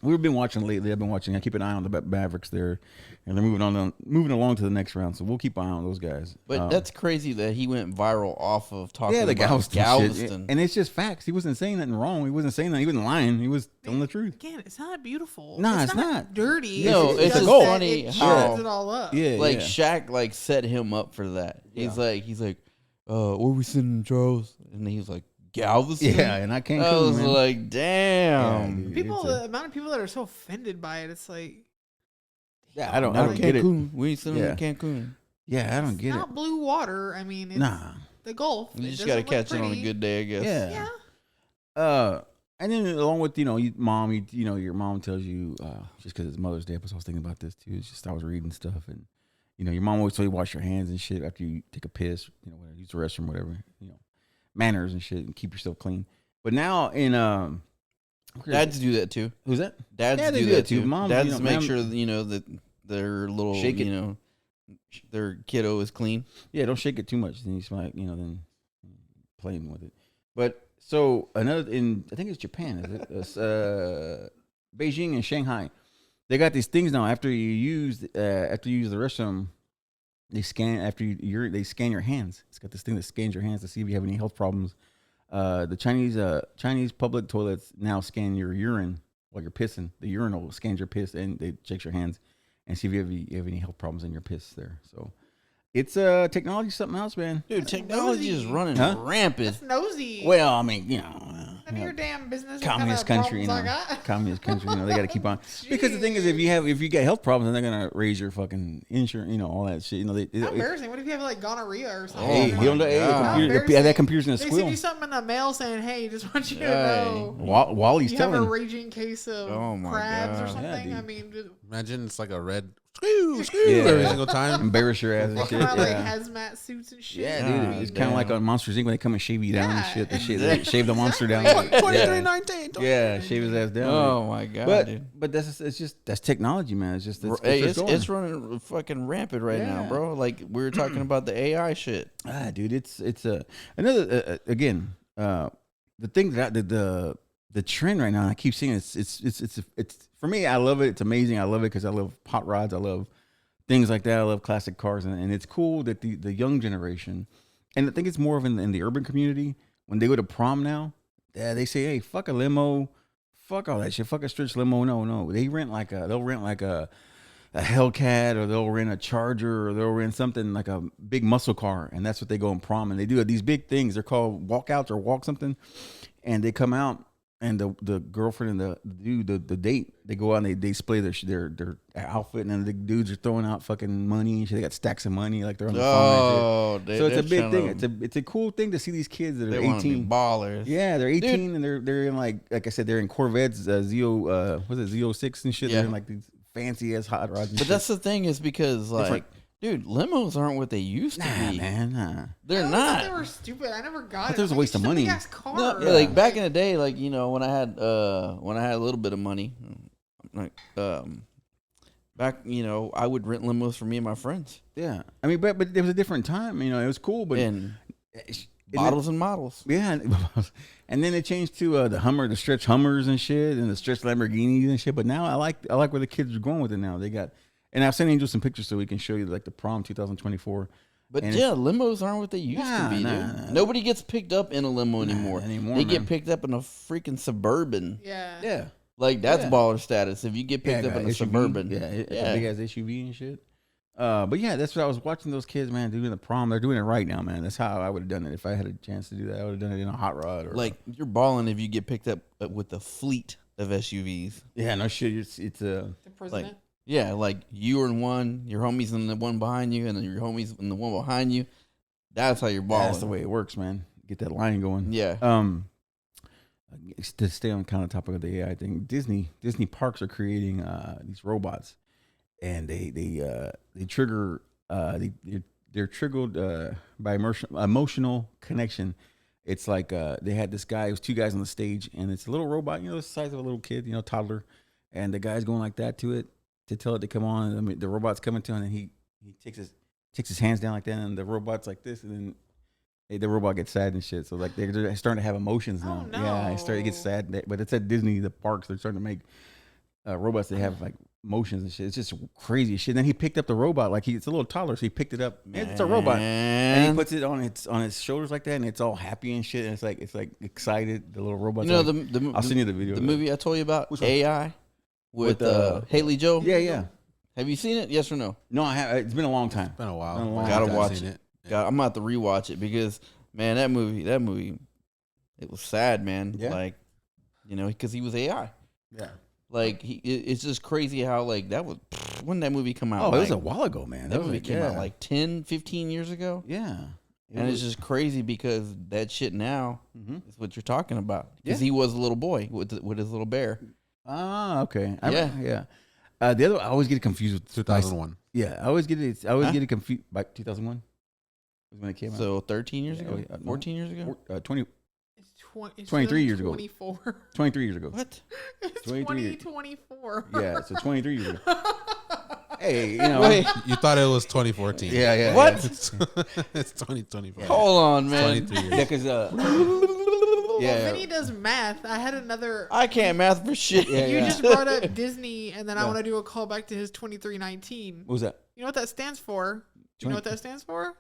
Speaker 2: we've been watching lately. I've been watching. I keep an eye on the Mavericks there, and they're moving along to the next round. So we'll keep an eye on those guys.
Speaker 4: But that's crazy that he went viral off of talking about
Speaker 2: Galveston. And it's just facts. He wasn't saying nothing wrong. He wasn't saying that. He wasn't lying. He was telling the truth.
Speaker 3: Again, it's not beautiful.
Speaker 2: No, it's not
Speaker 3: dirty.
Speaker 4: No, it's
Speaker 3: just
Speaker 4: just
Speaker 3: funny
Speaker 4: how
Speaker 3: it all up.
Speaker 2: Yeah,
Speaker 4: like Shaq like set him up for that. He's like, where we sitting, Charles? And he was like, Galveston.
Speaker 2: Yeah, and I can't.
Speaker 4: I was like, damn.
Speaker 2: Yeah,
Speaker 3: the amount of people that are so offended by it, it's like,
Speaker 2: yeah, I don't get it.
Speaker 4: We ain't sitting in Cancun.
Speaker 2: Yeah, I don't get it.
Speaker 3: Not blue water. I mean, it's the Gulf.
Speaker 4: You just gotta catch it on a good day, I guess.
Speaker 2: Yeah. And then along with your mom tells you just because it's Mother's Day. I was thinking about this too. It's just I was reading stuff and your mom always told you wash your hands and shit after you take a piss. Whatever, use the restroom, whatever. Manners and shit and keep yourself clean. But now in
Speaker 4: dads do that too.
Speaker 2: Who's that?
Speaker 4: Dads do that too.
Speaker 2: Moms,
Speaker 4: dads make sure that their little their kiddo is clean.
Speaker 2: Yeah, don't shake it too much. Then you smell like then playing with it. But so another I think it's Japan. Is it? It's, Beijing and Shanghai. They got these things now. After you use the restroom, they scan they scan your hands. It's got this thing that scans your hands to see if you have any health problems. The Chinese public toilets now scan your urine while you're pissing. The urinal scans your piss and they check your hands and see if you have any health problems in your piss there. So it's technology something else, man.
Speaker 4: Dude, technology is running rampant.
Speaker 3: That's nosy.
Speaker 2: Well, I mean,
Speaker 3: none of your damn business.
Speaker 2: Communist country, communist country, they got to keep on. Because the thing is, if you get health problems, then they're gonna raise your fucking insurance, all that shit.
Speaker 3: How embarrassing. What if you have like gonorrhea or something?
Speaker 2: Hey, that computer's gonna
Speaker 3: squeal.
Speaker 2: They
Speaker 3: send you something in the mail saying, "Hey, just want you to know."
Speaker 2: Wally's
Speaker 3: you
Speaker 2: telling.
Speaker 3: have a raging case of crabs or something.
Speaker 2: Yeah,
Speaker 3: I mean,
Speaker 5: imagine it's like a red every single time.
Speaker 2: Embarrass your ass.
Speaker 3: Walking around like hazmat suits and shit.
Speaker 2: Yeah, dude. It's kind of like on Monsters Inc. when they come and shave you down and shit. They shave the monster down.
Speaker 5: 2319.
Speaker 2: Yeah, shave his ass down.
Speaker 4: Oh my god, dude.
Speaker 2: But that's technology, man. It's just
Speaker 4: it's running fucking rampant right now, bro. Like we were talking about the AI shit.
Speaker 2: Dude, it's another again. The thing that the trend right now, I keep seeing it's for me. I love it. It's amazing. I love it because I love hot rods. I love things like that. I love classic cars, and it's cool that the young generation, and I think it's more of in the urban community when they go to prom now. They say, hey, fuck a limo, fuck all that shit, fuck a stretch limo. No, they'll rent like a Hellcat, or they'll rent a Charger, or they'll rent something like a big muscle car, and that's what they go in prom. And they do these big things. They're called walkouts or walk something, and they come out. And the girlfriend and the date, they go out and they display their outfit, and then the dudes are throwing out fucking money and shit. They got stacks of money like they're on the phone. So it's a big thing. It's a cool thing to see these kids that are 18
Speaker 4: ballers.
Speaker 2: Yeah, they're 18 and they're in like I said, they're in Corvettes, Z06 and shit. Yeah. They're in like these fancy ass hot rods. And
Speaker 4: but that's the thing is because dude, limos aren't what they used to be.
Speaker 2: Man,
Speaker 4: they're not.
Speaker 3: They were stupid. I never got it.
Speaker 2: There's a waste of money.
Speaker 4: No, like back in the day, like when I had a little bit of money, like back, I would rent limos for me and my friends.
Speaker 2: Yeah, I mean, but there was a different time. It was cool, but
Speaker 4: bottles and models.
Speaker 2: Yeah, and then it changed to the stretch Hummers and shit, and the stretch Lamborghinis and shit. But now I like where the kids are going with it now. They got. And I've sent Angel some pictures so we can show you like the prom 2024.
Speaker 4: But limos aren't what they used to be, dude. Nobody gets picked up in a limo anymore. They get picked up in a freaking Suburban.
Speaker 3: Yeah.
Speaker 4: Like that's baller status. If you get picked up in a
Speaker 2: SUV,
Speaker 4: Suburban.
Speaker 2: big ass SUV and shit. But yeah, that's what I was watching those kids, man, doing the prom. They're doing it right now, man. That's how I would have done it if I had a chance to do that. I would have done it in a hot rod. Or
Speaker 4: like you're balling if you get picked up with a fleet of SUVs.
Speaker 2: Yeah, no shit. It's
Speaker 3: the president.
Speaker 4: Yeah, like you are in one, your homies in the one behind you, and then your homies in the one behind you. That's how you're balling.
Speaker 2: That's the way it works, man. Get that line going.
Speaker 4: Yeah.
Speaker 2: to stay on kind of topic of the AI thing, Disney parks are creating these robots, and they trigger they're triggered by emotional connection. It's like they had this guy. It was two guys on the stage, and it's a little robot, the size of a little kid, toddler, and the guy's going like that to it to tell it to come on. I mean, the robot's coming to him, and he takes his hands down like that, and the robot's like this, and then the robot gets sad and shit. So like they're starting to have emotions now.
Speaker 3: Oh, no.
Speaker 2: Yeah, it started to get sad. But it's at Disney, the parks. They're starting to make robots that have like emotions and shit. It's just crazy shit. And then he picked up the robot like it's a little toddler, so he picked it up. It's a robot, and he puts it on its shoulders like that, and it's all happy and shit. And it's like excited. The little robot.
Speaker 4: I'll
Speaker 2: send you the video.
Speaker 4: The movie I told you about, AI, with Haley Joel.
Speaker 2: Yeah.
Speaker 4: Have you seen it? Yes or no?
Speaker 2: No, I have. It's been a long time.
Speaker 5: It's been a while.
Speaker 4: Gotta watch it. I'm gonna have to rewatch it because man, that movie, it was sad, man.
Speaker 2: Yeah.
Speaker 4: Like, because he was AI.
Speaker 2: Yeah.
Speaker 4: Like it's just crazy how like that was when that movie come out.
Speaker 2: Oh,
Speaker 4: like,
Speaker 2: it was a while ago, man.
Speaker 4: That movie came out like 10, 15 years ago.
Speaker 2: Yeah.
Speaker 4: And it's just crazy because that shit now is what you're talking about. Because he was a little boy with his little bear.
Speaker 2: Ah, okay.
Speaker 4: Yeah.
Speaker 2: The other, I always get it confused with
Speaker 5: 2001.
Speaker 2: Yeah, I always get it confused by 2001 was when it came out.
Speaker 4: So 13 years ago, 14 years ago,
Speaker 2: 23 years ago.
Speaker 3: 24.
Speaker 2: 23 years ago.
Speaker 4: What?
Speaker 3: It's
Speaker 2: 2024. Yeah, so 23 years ago. Hey,
Speaker 4: Wait.
Speaker 5: You thought it was 2014.
Speaker 2: Yeah.
Speaker 4: What?
Speaker 5: It's 2024.
Speaker 4: Hold on, man.
Speaker 5: 23 years.
Speaker 2: Yeah, because
Speaker 3: Well,
Speaker 2: yeah.
Speaker 3: Vinny does math. I had another.
Speaker 4: I can't math for shit.
Speaker 2: Yeah,
Speaker 3: You
Speaker 2: yeah.
Speaker 3: just brought up Disney, and then I want to do a call back to his 2319.
Speaker 2: What was that?
Speaker 3: You know what that stands for? Do you know what that stands for?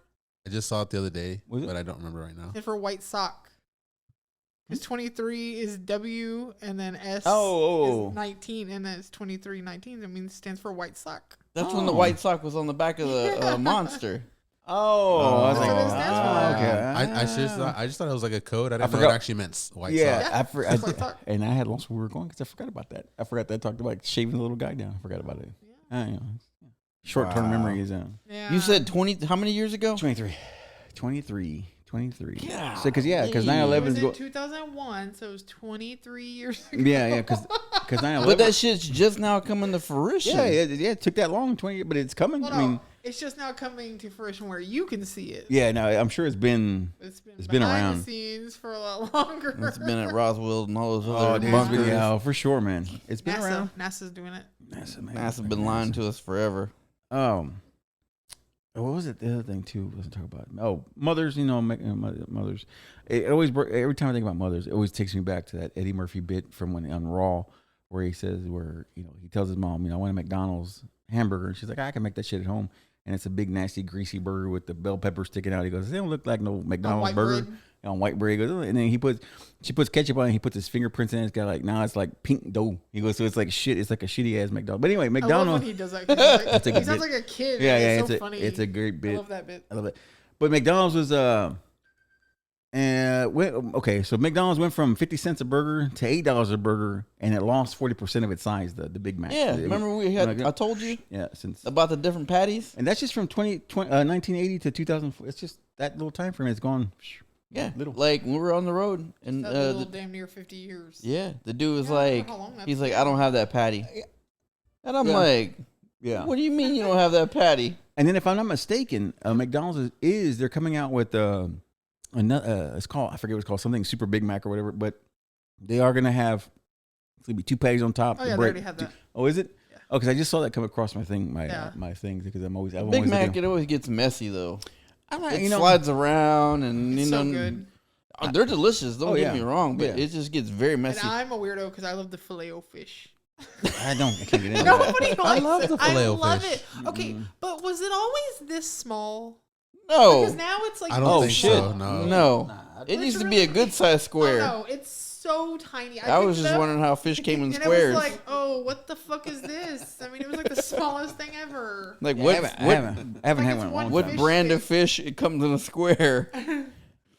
Speaker 5: I just saw it the other day,
Speaker 2: Was it?
Speaker 5: but I don't remember right now.
Speaker 3: It's for white sock. Because 23 is W, and then S
Speaker 2: Oh.
Speaker 3: is 19, and then it's 2319. I mean, it stands for white sock.
Speaker 4: That's when the
Speaker 2: Oh.
Speaker 4: white sock was on the back of the monster.
Speaker 2: Oh, I was
Speaker 5: That's
Speaker 2: like,
Speaker 3: what it stands for.
Speaker 2: okay.
Speaker 5: I just thought it was like a code. I didn't know
Speaker 2: forgot.
Speaker 5: it actually meant white
Speaker 2: Yeah,
Speaker 5: sock.
Speaker 3: Yeah, white sock.
Speaker 2: and I had lost where we were going because I forgot about that. I forgot that talked about shaving the little guy down. I forgot about it. Short-term
Speaker 4: Wow.
Speaker 2: memory is
Speaker 3: Yeah.
Speaker 4: You said 20. How many years ago?
Speaker 2: 23.
Speaker 4: Yeah.
Speaker 2: So, because
Speaker 3: it
Speaker 2: 9/11
Speaker 3: was
Speaker 2: is
Speaker 3: in 2001, so it was 23 years ago.
Speaker 2: Yeah, because 9/11.
Speaker 4: But that shit's just now coming to fruition.
Speaker 2: yeah, it took that long, 20, but it's coming.
Speaker 3: Well,
Speaker 2: I mean,
Speaker 3: no, it's just now coming to fruition where you can see it.
Speaker 2: yeah, no, I'm sure it's been.
Speaker 3: It's been
Speaker 2: It's been
Speaker 3: behind
Speaker 2: around.
Speaker 3: the scenes for a lot longer.
Speaker 4: It's been at Roswell and all those
Speaker 2: Oh,
Speaker 4: other
Speaker 2: dude,
Speaker 4: bunkers.
Speaker 2: yeah, for sure, man. It's been around.
Speaker 3: NASA's doing it.
Speaker 2: NASA, man.
Speaker 4: NASA been lying to us forever.
Speaker 2: What was it? The other thing too wasn't talk about. Oh, mothers. Mothers. It always every time I think about mothers, it always takes me back to that Eddie Murphy bit from when on Raw, where he says he tells his mom, I want a McDonald's hamburger, and she's like, I can make that shit at home, and it's a big nasty greasy burger with the bell pepper sticking out. He goes, they don't look like no McDonald's
Speaker 3: white
Speaker 2: burger.
Speaker 3: bread.
Speaker 2: On white bread. He goes, and then she puts ketchup on it. He puts his fingerprints in it. It's got like, now it's like pink dough. He goes, so it's like shit. It's like a shitty ass McDonald's. But anyway,
Speaker 3: I love
Speaker 2: McDonald's.
Speaker 3: when he does that. 'Cause he's like,
Speaker 2: That's a
Speaker 3: he
Speaker 2: good
Speaker 3: sounds
Speaker 2: bit.
Speaker 3: like a kid.
Speaker 2: Yeah,
Speaker 3: and
Speaker 2: it's
Speaker 3: so funny.
Speaker 2: it's a great bit.
Speaker 3: I love that bit.
Speaker 2: I love it. But McDonald's was so McDonald's went from 50 cents a burger to $8 a burger, and it lost 40% of its size, the Big Mac.
Speaker 4: Yeah, remember I told you
Speaker 2: since
Speaker 4: about the different patties?
Speaker 2: and that's just from 1980 to 2004. It's just that little time frame. It's gone.
Speaker 4: Yeah,
Speaker 2: Little.
Speaker 4: like when we were on the road and
Speaker 3: That little damn near 50 years.
Speaker 4: the dude was
Speaker 3: Yeah, I don't
Speaker 4: like,
Speaker 3: know how long that's
Speaker 4: he's like,
Speaker 3: been.
Speaker 4: I don't have that patty, and I'm
Speaker 2: Yeah.
Speaker 4: like,
Speaker 2: Yeah.
Speaker 4: what do you mean you don't have that patty?
Speaker 2: And then if I'm not mistaken, McDonald's they're coming out with another. It's called, I forget what it's called, something Super Big Mac or whatever. But they are gonna have it's gonna be 2 patties on top.
Speaker 3: Oh,
Speaker 2: the
Speaker 3: yeah, they
Speaker 2: bread.
Speaker 3: already have that.
Speaker 2: Oh, is it?
Speaker 3: Yeah.
Speaker 2: Oh, because I just saw that come across my thing,
Speaker 3: Yeah.
Speaker 2: my things, because I'm always
Speaker 4: Big Mac, it always gets messy though.
Speaker 2: I like,
Speaker 4: It slides around, and
Speaker 3: It's so good.
Speaker 4: they're delicious. Don't
Speaker 2: Oh,
Speaker 4: get
Speaker 2: yeah.
Speaker 4: me wrong, but
Speaker 2: Yeah.
Speaker 4: it just gets very
Speaker 3: And
Speaker 4: messy.
Speaker 3: I'm a weirdo because I love the Filet-O-Fish.
Speaker 2: I can't get into that.
Speaker 3: Nobody likes
Speaker 5: love
Speaker 3: it.
Speaker 5: the
Speaker 3: I
Speaker 5: Filet-O-Fish.
Speaker 3: love it. Okay, but was it always this small?
Speaker 4: No,
Speaker 3: Because now it's like
Speaker 5: I don't
Speaker 2: Oh,
Speaker 5: think
Speaker 2: shit.
Speaker 5: so. No.
Speaker 4: no, it
Speaker 3: It's
Speaker 4: used to be
Speaker 3: really-
Speaker 4: a good size square.
Speaker 3: Oh, no, it's so tiny.
Speaker 4: I was
Speaker 3: picked
Speaker 4: just
Speaker 3: it up,
Speaker 4: wondering how fish came in
Speaker 3: and
Speaker 4: squares.
Speaker 3: it was like, oh, what the fuck is this? I mean, it was like the smallest thing ever.
Speaker 4: Like
Speaker 2: I
Speaker 4: what?
Speaker 2: haven't
Speaker 4: What,
Speaker 2: had
Speaker 3: Like
Speaker 2: one
Speaker 3: it's
Speaker 2: in a
Speaker 3: one
Speaker 2: long
Speaker 4: what
Speaker 2: time.
Speaker 4: brand of fish it comes in a square?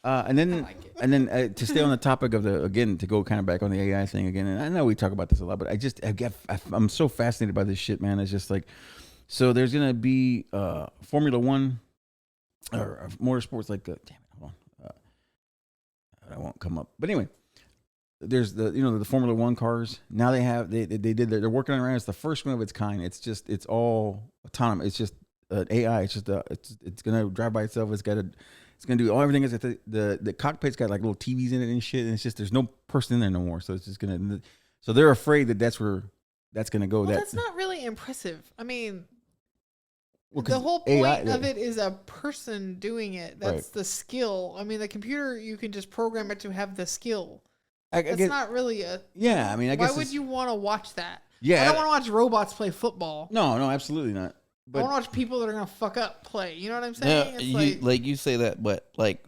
Speaker 2: And then,
Speaker 3: like it.
Speaker 2: to stay on the topic of to go kind of back on the AI thing again. And I know we talk about this a lot, but I'm so fascinated by this shit, man. It's just like, so there's gonna be Formula One or motorsports. Like, damn it, hold on, that won't come up. But anyway, there's the Formula One cars. Now they're working on it. It's the first one of its kind. It's all autonomous. It's just AI. It's just it's gonna drive by itself. It's gonna do everything. Is the cockpit's got like little TVs in it and shit. And it's just there's no person in there no more. So it's just gonna. So they're afraid that's where that's gonna go.
Speaker 3: Well, that's not really impressive. I mean.
Speaker 2: Well,
Speaker 3: the whole point
Speaker 2: AI,
Speaker 3: of it is a person doing it. That's the skill. I mean, the computer, you can just program it to have the skill. It's not really a...
Speaker 2: Yeah, I mean, I guess...
Speaker 3: Why would you want to watch that?
Speaker 2: Yeah.
Speaker 3: I don't want to watch robots play football.
Speaker 2: No, absolutely not.
Speaker 3: But I want to watch people that are going to fuck up play. You know what I'm saying?
Speaker 4: Yeah, you say that, but like,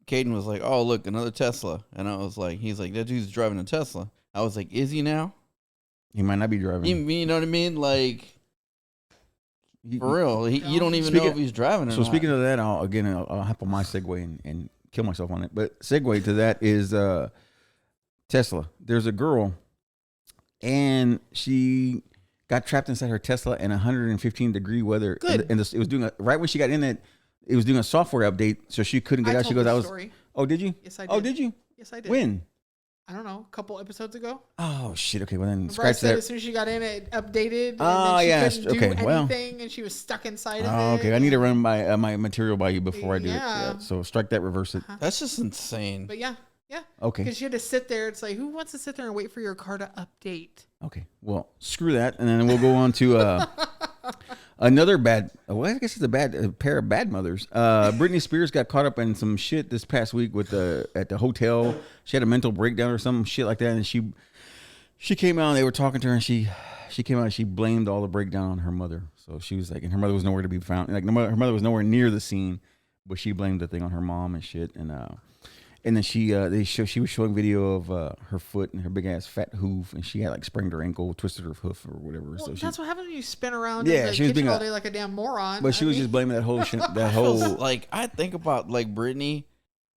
Speaker 4: Caden was like, oh, look, another Tesla. And I was like, he's like, that dude's driving a Tesla. I was like, is he now?
Speaker 2: He might not be driving.
Speaker 4: You know what I mean? Like... For real, you don't even know if he's driving or not.
Speaker 2: So speaking of that, I'll hop on my segue and kill myself on it. But segue to that is Tesla. There's a girl, and she got trapped inside her Tesla in 115-degree weather.
Speaker 3: Good.
Speaker 2: And it was doing right when she got in it was doing a software update, so she couldn't get out. She goes, "I was."
Speaker 3: Story.
Speaker 2: Oh, did you?
Speaker 3: Yes, I did.
Speaker 2: Oh, did you?
Speaker 3: Yes, I did.
Speaker 2: When?
Speaker 3: I don't know, a couple episodes ago.
Speaker 2: Oh shit! Okay, well then
Speaker 3: Remember
Speaker 2: scratch that.
Speaker 3: As soon as she got in, it updated.
Speaker 2: Oh,
Speaker 3: and
Speaker 2: yeah,
Speaker 3: she couldn't do
Speaker 2: okay, well.
Speaker 3: anything, and she was stuck inside of it.
Speaker 2: Oh, okay. I need to run my material by you before I do it.
Speaker 3: Yeah.
Speaker 2: Yeah, so strike that, reverse it.
Speaker 4: That's just insane.
Speaker 3: But yeah.
Speaker 2: Okay.
Speaker 3: Because she had to sit there. It's like, who wants to sit there and wait for your car to update?
Speaker 2: Okay. Well, screw that, and then we'll go on to another bad. Well, I guess it's a pair of bad mothers. Britney Spears got caught up in some shit this past week at the hotel. She had a mental breakdown or some shit like that, and she came out and they were talking to her, and she came out and she blamed all the breakdown on her mother. So she was like, and her mother was nowhere to be found. Like her mother was nowhere near the scene, but she blamed the thing on her mom and shit. And then she was showing video of her foot and her big ass fat hoof, and she had like sprained her ankle, twisted her hoof or whatever.
Speaker 3: Well,
Speaker 2: So
Speaker 3: that's what happens when you spin around
Speaker 2: Yeah,
Speaker 3: in the
Speaker 2: she was
Speaker 3: kitchen
Speaker 2: being
Speaker 3: all day like a damn moron.
Speaker 2: But she was just blaming that whole shit. That whole
Speaker 4: Like, I think about like Britney,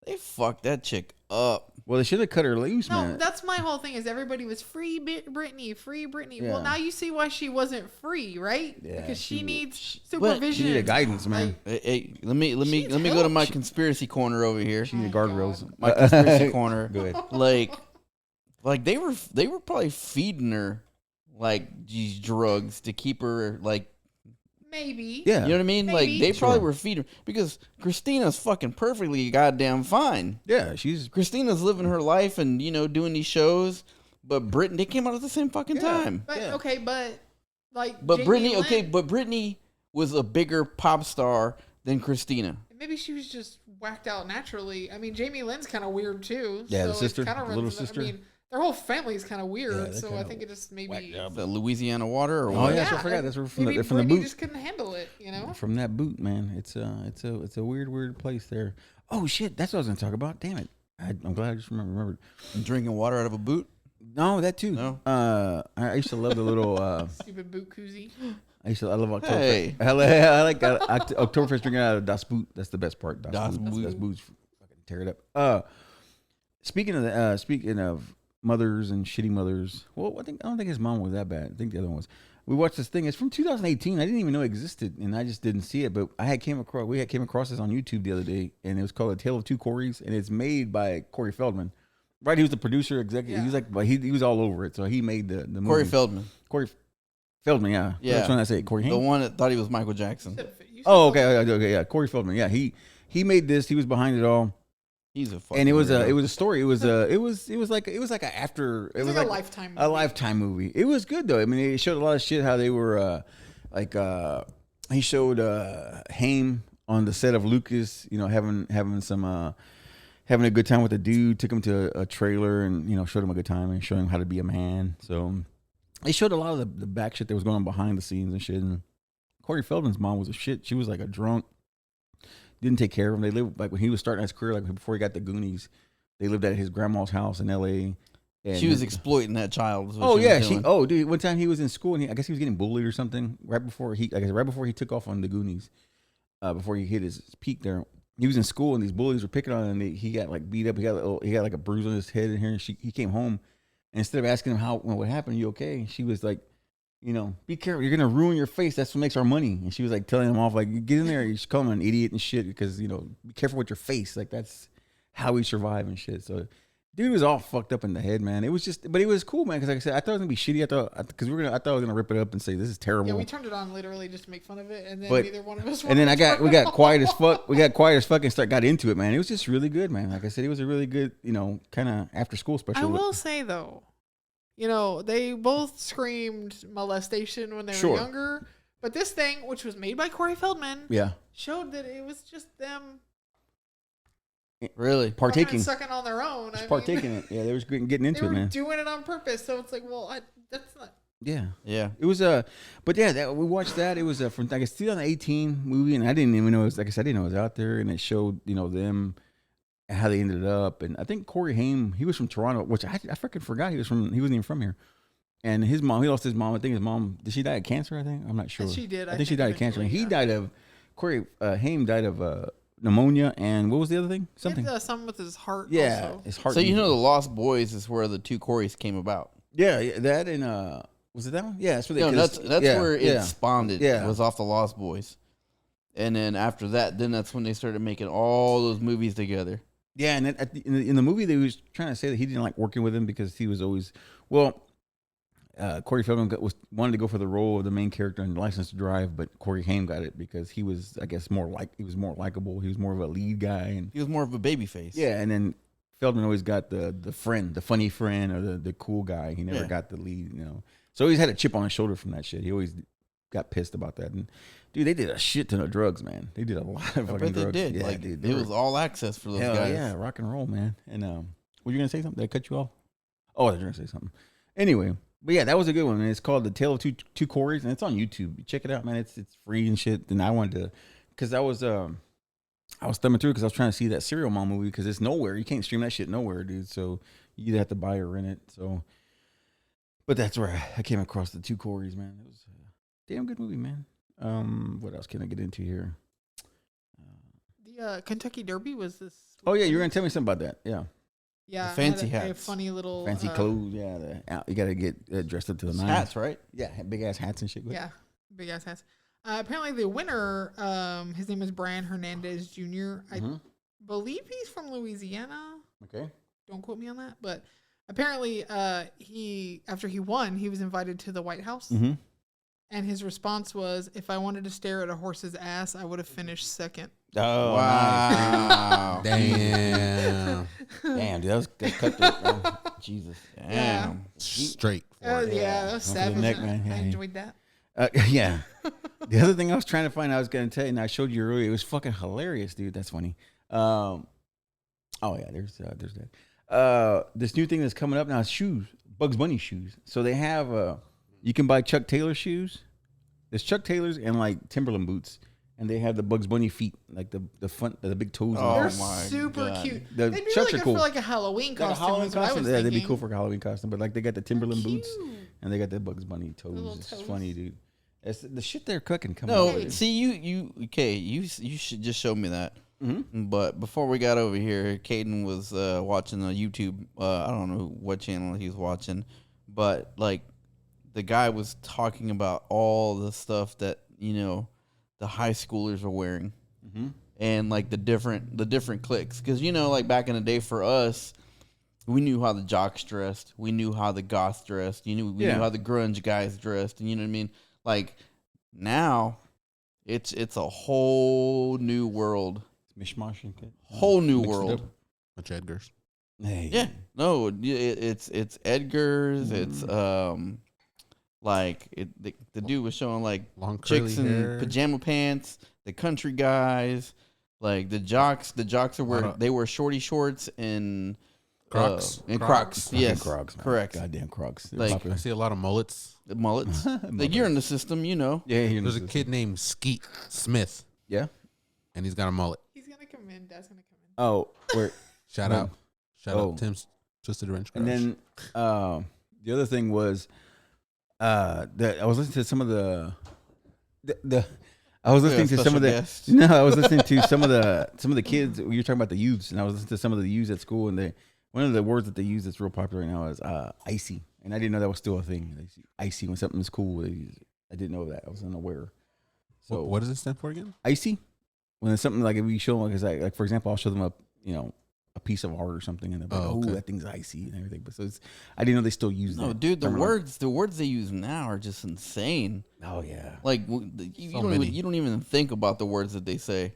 Speaker 4: they fucked that chick up.
Speaker 2: Well, they should have cut her loose,
Speaker 3: No,
Speaker 2: man.
Speaker 3: that's my whole thing. Is everybody was free Britney, free Britney.
Speaker 2: Yeah.
Speaker 3: Well, now you see why she wasn't free, right?
Speaker 2: Yeah,
Speaker 3: Because she needs
Speaker 2: she
Speaker 3: supervision.
Speaker 2: needed guidance, man.
Speaker 4: Hey, let me
Speaker 3: She's
Speaker 4: go to my
Speaker 3: helped.
Speaker 4: conspiracy corner over here.
Speaker 2: She needed
Speaker 3: Oh,
Speaker 2: guardrails.
Speaker 3: God.
Speaker 4: My conspiracy corner.
Speaker 2: Go ahead.
Speaker 4: Like they were probably feeding her like these drugs to keep her like.
Speaker 3: Maybe.
Speaker 2: Yeah.
Speaker 4: You know what I mean?
Speaker 3: Maybe.
Speaker 4: Like they probably
Speaker 2: Sure.
Speaker 4: were feeding because Christina's fucking perfectly goddamn fine.
Speaker 2: Yeah, she's
Speaker 4: Christina's living her life and doing these shows, but Britney they came out at the same fucking time.
Speaker 3: But
Speaker 2: Yeah.
Speaker 3: okay, but like.
Speaker 4: But
Speaker 3: Jamie
Speaker 4: Britney
Speaker 3: Lynn,
Speaker 4: was a bigger pop star than Christina.
Speaker 3: Maybe she was just whacked out naturally. I mean, Jamie Lynn's kind of weird too.
Speaker 2: Yeah, the
Speaker 3: so
Speaker 2: sister,
Speaker 3: it kinda
Speaker 2: the
Speaker 3: runs
Speaker 2: little
Speaker 3: in the-
Speaker 2: sister.
Speaker 3: I mean, their whole family is kind of weird.
Speaker 2: they're
Speaker 3: So I
Speaker 2: kinda
Speaker 3: think it just maybe.
Speaker 4: The Louisiana water or
Speaker 2: Oh,
Speaker 4: what?
Speaker 2: yeah. that's what I forgot. That's from
Speaker 3: maybe
Speaker 2: the
Speaker 3: Britney
Speaker 2: boot.
Speaker 3: just couldn't handle it. You know.
Speaker 2: From that boot, man. It's a weird place there. Oh shit, that's what I was gonna talk about. Damn it. I'm glad I just remembered.
Speaker 4: Drinking water out of a boot?
Speaker 2: No, that too.
Speaker 4: No?
Speaker 2: I used to love the little.
Speaker 3: Stupid boot koozie.
Speaker 2: I love Oktoberfest.
Speaker 4: Hey.
Speaker 2: I like Oktoberfest drinking out of Das Boot. That's the best part.
Speaker 4: Das Boot.
Speaker 2: Das Boot's fucking tear it up. Speaking of mothers and shitty mothers, well, I don't think his mom was that bad. I think the other one was. We watched this thing. It's from 2018. I didn't even know it existed, and I just didn't see it. But we had came across this on YouTube the other day, and it was called A Tale of Two Corys, and it's made by Corey Feldman. Right, he was the producer, executive. He was like, but he was all over it. So he made the movie.
Speaker 4: Corey Feldman.
Speaker 2: Corey Feldman, yeah.
Speaker 4: Yeah.
Speaker 2: That's when I say Corey.
Speaker 4: The
Speaker 2: Haim?
Speaker 4: one that thought he was Michael Jackson.
Speaker 3: You said
Speaker 2: Oh, okay, yeah. Corey Feldman, yeah. He made this. He was behind it all,
Speaker 4: He's a fucking
Speaker 2: and it was
Speaker 4: weirdo.
Speaker 2: a story. It was like a after. It was
Speaker 3: like a
Speaker 2: like
Speaker 3: Lifetime
Speaker 2: a
Speaker 3: movie.
Speaker 2: Lifetime movie. It was good though. I mean, it showed a lot of shit. How they were he showed Haim on the set of Lucas. Having some. Having a good time with the dude, took him to a trailer and, showed him a good time and showed him how to be a man. So they showed a lot of the back shit that was going on behind the scenes and shit. And Corey Feldman's mom was a shit. She was like a drunk, didn't take care of him. They lived, like when he was starting his career, like before he got the Goonies, they lived at his grandma's house in L.A. And
Speaker 4: She was exploiting that child. is what
Speaker 2: Oh
Speaker 4: she
Speaker 2: yeah,
Speaker 4: was doing.
Speaker 2: dude. One time he was in school and I guess he was getting bullied or something right before he took off on the Goonies, before he hit his peak there. He was in school and these bullies were picking on him. And he got like beat up. He got like a bruise on his head in here. And he came home, and instead of asking him what happened, you okay? She was like, be careful. You're gonna ruin your face. That's what makes our money. And she was like telling him off, like, get in there. You should call him an idiot and shit because be careful with your face. Like that's how we survive and shit. So Dude was all fucked up in the head, man. It was just, but it was cool, man. Because like I said, I thought it was gonna be shitty. I thought I thought I was gonna rip it up and say this is terrible.
Speaker 3: Yeah, we turned it on literally just to make fun of it, and then
Speaker 2: But-
Speaker 3: neither one of us.
Speaker 2: And then we got
Speaker 3: quiet.
Speaker 2: quiet as fuck. We got quiet as fuck and got into it, man. It was just really good, man. Like I said, it was a really good, kind of after school special.
Speaker 3: I will say though, they both screamed molestation when they
Speaker 2: Sure.
Speaker 3: were younger, but this thing, which was made by Corey Feldman,
Speaker 2: Yeah,
Speaker 3: showed that it was just them
Speaker 4: Really?
Speaker 3: fucking
Speaker 2: partaking,
Speaker 3: and sucking on their own.
Speaker 2: just
Speaker 3: I
Speaker 2: partaking
Speaker 3: mean,
Speaker 2: it. Yeah, they was getting
Speaker 3: they
Speaker 2: into it,
Speaker 3: were
Speaker 2: man.
Speaker 3: doing it on purpose. So it's like, well, that's not.
Speaker 2: Yeah.
Speaker 4: Yeah.
Speaker 2: It was but yeah, we watched that. It was from I guess 2018 movie, and I didn't even know it was, like I said, I didn't know it was out there, and it showed them and how they ended up. And I think Corey Haim, he was from Toronto, which I freaking forgot he wasn't even from here. And his mom, he lost his mom. I think his mom, did she die of cancer? I think I'm not sure.
Speaker 3: She did.
Speaker 2: I think she died of cancer. And he
Speaker 3: eventually,
Speaker 2: died of Corey Haim died of pneumonia, and what was the other thing? Something.
Speaker 3: Something with his heart.
Speaker 2: Yeah,
Speaker 3: Also.
Speaker 2: his heart.
Speaker 4: So the Lost Boys is where the two Corys came about.
Speaker 2: Yeah, that and was it that one? Yeah, that's where they.
Speaker 4: No, that's where it spawned.
Speaker 2: Yeah.
Speaker 4: Was off the Lost Boys, and then after that, that's when they started making all those movies together.
Speaker 2: Yeah, and then in the movie, they was trying to say that he didn't like working with him because he was always Corey Feldman wanted to go for the role of the main character in License to Drive, but Corey Haim got it because he was, I guess, more likable. He was more of a lead guy, and
Speaker 4: He was more of a baby face.
Speaker 2: yeah, and then Feldman always got the friend, the funny friend, or the cool guy. He never
Speaker 4: Yeah.
Speaker 2: got the lead, So he always had a chip on his shoulder from that shit. He always got pissed about that. And dude, they did a shit ton of drugs, man. They did a lot of
Speaker 4: I
Speaker 2: fucking
Speaker 4: bet they
Speaker 2: drugs.
Speaker 4: did.
Speaker 2: Yeah,
Speaker 4: Like
Speaker 2: dude,
Speaker 4: it
Speaker 2: they
Speaker 4: was
Speaker 2: were-
Speaker 4: all access for those
Speaker 2: hell
Speaker 4: guys.
Speaker 2: yeah, rock and roll, man. And were you gonna say something? Did I cut you off? Oh, I was gonna say something. Anyway, but yeah, that was a good one. And it's called The Tale of Two Corys, and it's on YouTube. Check it out, man. It's free and shit. And I wanted to, because I was thumbing through because I was trying to see that Serial Mom movie because it's nowhere. You can't stream that shit nowhere, dude. So you either have to buy or rent it. So, but that's where I came across The Two Corys, man. It was a damn good movie, man. What else can I get into here?
Speaker 3: The Kentucky Derby was this.
Speaker 2: Oh yeah, you were gonna tell me something about that. Yeah,
Speaker 3: Yeah,
Speaker 4: The fancy
Speaker 3: it had a
Speaker 4: hats.
Speaker 3: funny little
Speaker 2: fancy clothes. Yeah, you gotta get dressed up to the
Speaker 4: It's
Speaker 2: nines.
Speaker 4: hats, right?
Speaker 2: Yeah, big ass hats and shit.
Speaker 3: Yeah, big ass hats. Apparently, the winner, his name is Brian Hernandez Jr. I
Speaker 2: Mhm.
Speaker 3: believe he's from Louisiana.
Speaker 2: Okay.
Speaker 3: Don't quote me on that, but apparently, after he won, he was invited to the White House,
Speaker 2: Mm-hmm.
Speaker 3: and his response was, "If I wanted to stare at a horse's ass, I would have finished second."
Speaker 2: Oh,
Speaker 4: Wow.
Speaker 5: Damn.
Speaker 2: Damn, dude, that cut through. Jesus.
Speaker 4: Damn.
Speaker 5: Straight.
Speaker 3: Oh
Speaker 5: for it.
Speaker 3: yeah, that was
Speaker 2: One for the
Speaker 3: savage.
Speaker 2: neck, man.
Speaker 3: I
Speaker 2: Yeah,
Speaker 3: enjoyed that.
Speaker 2: Yeah. The other thing I was trying to find, I was going to tell you, and I showed you earlier, it was fucking hilarious, dude. That's funny. Oh, yeah, there's that. This new thing that's coming up now is shoes, Bugs Bunny shoes. So they have, you can buy Chuck Taylor shoes. There's Chuck Taylor's and like Timberland boots. And they have the Bugs Bunny feet, like the front, the big toes.
Speaker 4: Oh,
Speaker 3: They're
Speaker 4: my
Speaker 3: super
Speaker 4: God.
Speaker 3: cute.
Speaker 2: The
Speaker 3: They'd be
Speaker 2: Chucks
Speaker 3: really
Speaker 2: are
Speaker 3: good
Speaker 2: cool.
Speaker 3: for like a Halloween
Speaker 2: Got a
Speaker 3: costume.
Speaker 2: Halloween
Speaker 3: is what I
Speaker 2: costume.
Speaker 3: was
Speaker 2: Yeah, they'd be
Speaker 3: thinking.
Speaker 2: cool for a Halloween costume. But like they got the Timberland boots,
Speaker 3: Cute.
Speaker 2: and they got the Bugs Bunny toes.
Speaker 3: little
Speaker 2: It's
Speaker 3: toes.
Speaker 2: funny, dude. It's the shit they're cooking. Coming
Speaker 4: No,
Speaker 2: up with.
Speaker 4: see you should just show me that.
Speaker 2: Mhm.
Speaker 4: But before we got over here, Caden was watching a YouTube. I don't know what channel he was watching, but like the guy was talking about all the stuff that the high schoolers are wearing,
Speaker 2: Mhm.
Speaker 4: and like the different cliques. Because like back in the day for us, we knew how the jocks dressed, we knew how the goths dressed, we knew how the grunge guys dressed, and you know what I mean. Like now, it's a whole new world.
Speaker 2: Mishmash and shit.
Speaker 4: Whole new
Speaker 2: Mixed it
Speaker 4: world.
Speaker 2: up.
Speaker 5: Bunch of Edgars.
Speaker 2: Hey.
Speaker 4: Yeah, no, it's Edgar's. It's like the dude was showing like
Speaker 5: Long curly
Speaker 4: chicks in
Speaker 5: hair.
Speaker 4: pajama pants, the country guys, like the jocks. The jocks they wear shorty shorts and
Speaker 5: Crocs.
Speaker 4: and
Speaker 5: Crocs.
Speaker 4: Crocs.
Speaker 2: Fucking
Speaker 4: Yes,
Speaker 2: Crocs, man.
Speaker 4: correct.
Speaker 2: Goddamn Crocs. They're
Speaker 4: Like-
Speaker 5: I
Speaker 2: popular.
Speaker 5: see a lot of mullets.
Speaker 4: The mullets. Like you're in the system,
Speaker 2: Yeah,
Speaker 5: There's a kid named Skeet Smith,
Speaker 2: Yeah.
Speaker 5: and he's got a mullet.
Speaker 3: He's gonna come in. Dad's gonna come in.
Speaker 2: Oh, where?
Speaker 5: Shout
Speaker 2: No.
Speaker 5: out. Shout
Speaker 2: Oh.
Speaker 5: out Tim's Twisted Wrench Garage.
Speaker 2: And then the other thing was that I was listening to some of the I was listening to some of the
Speaker 4: guest.
Speaker 2: no, I was listening to some of the kids. You were talking about the youths, and I was listening to some of the youths at school, and one of the words that they use that's real popular right now is icy, and I didn't know that was still a thing. They say icy when something is cool. They use it. I didn't know that. I was unaware. So
Speaker 5: what does it stand for again?
Speaker 2: icy when it's something like if we show them like for example, I'll show them a piece of art or something, and they're like,
Speaker 5: Oh,
Speaker 2: "Oh,
Speaker 5: okay.
Speaker 2: that thing's icy and everything." But so I didn't know they still use
Speaker 4: No,
Speaker 2: that.
Speaker 4: dude, the
Speaker 2: terminology.
Speaker 4: words they use now are just insane.
Speaker 2: Oh yeah.
Speaker 4: Like
Speaker 5: So many.
Speaker 4: you don't even think about the words that they say.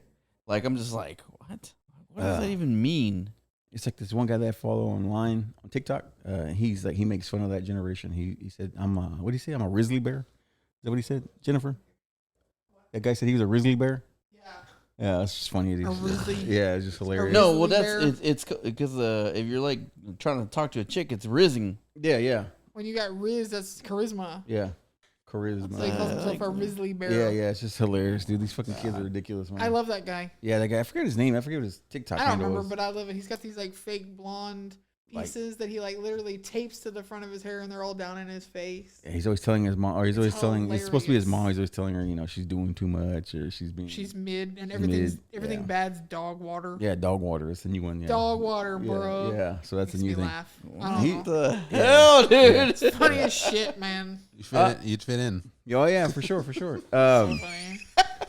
Speaker 4: Like I'm just like, what? What does that even mean?
Speaker 2: It's like this one guy that I follow online on TikTok. He's like he makes fun of that generation. He said, "I'm what did he say? I'm a grizzly bear." Is that what he said, Jennifer? That guy said he was a grizzly bear. Yeah, it's just funny.
Speaker 3: A grizzly.
Speaker 2: Yeah, it's just hilarious.
Speaker 4: No, well
Speaker 3: Grizzly
Speaker 4: that's
Speaker 3: bear.
Speaker 4: it's because if you're like trying to talk to a chick, it's rizzing.
Speaker 2: Yeah.
Speaker 3: When you got Riz, that's charisma.
Speaker 2: Charisma.
Speaker 3: So he calls himself
Speaker 4: like-
Speaker 3: a grizzly bear.
Speaker 2: Yeah, it's just hilarious, dude. These fucking kids are ridiculous, man.
Speaker 3: I love that guy.
Speaker 2: Yeah, that guy. I forget his name. I forget what his TikTok
Speaker 3: I don't
Speaker 2: handle
Speaker 3: remember,
Speaker 2: was.
Speaker 3: but I love it. He's got these like fake blonde pieces that he like literally tapes to the front of his hair, and they're all down in his face.
Speaker 2: Yeah, he's always telling his mom, or he's always telling. It's supposed to be his mom.
Speaker 3: hilarious.
Speaker 2: He's always telling her, she's doing too much, or she's being.
Speaker 3: She's mid, and
Speaker 2: She's
Speaker 3: everything
Speaker 2: yeah.
Speaker 3: bad's dog water.
Speaker 2: Yeah, dog water. It's the new one. Yeah.
Speaker 3: Dog water, bro.
Speaker 2: Yeah. So that's
Speaker 3: Makes
Speaker 2: the new
Speaker 3: me
Speaker 2: thing.
Speaker 3: laugh. I don't
Speaker 2: He-
Speaker 3: know.
Speaker 4: The hell, dude!
Speaker 3: It's funny as shit, man.
Speaker 5: You'd fit in.
Speaker 2: Oh yeah, for sure.
Speaker 3: So funny.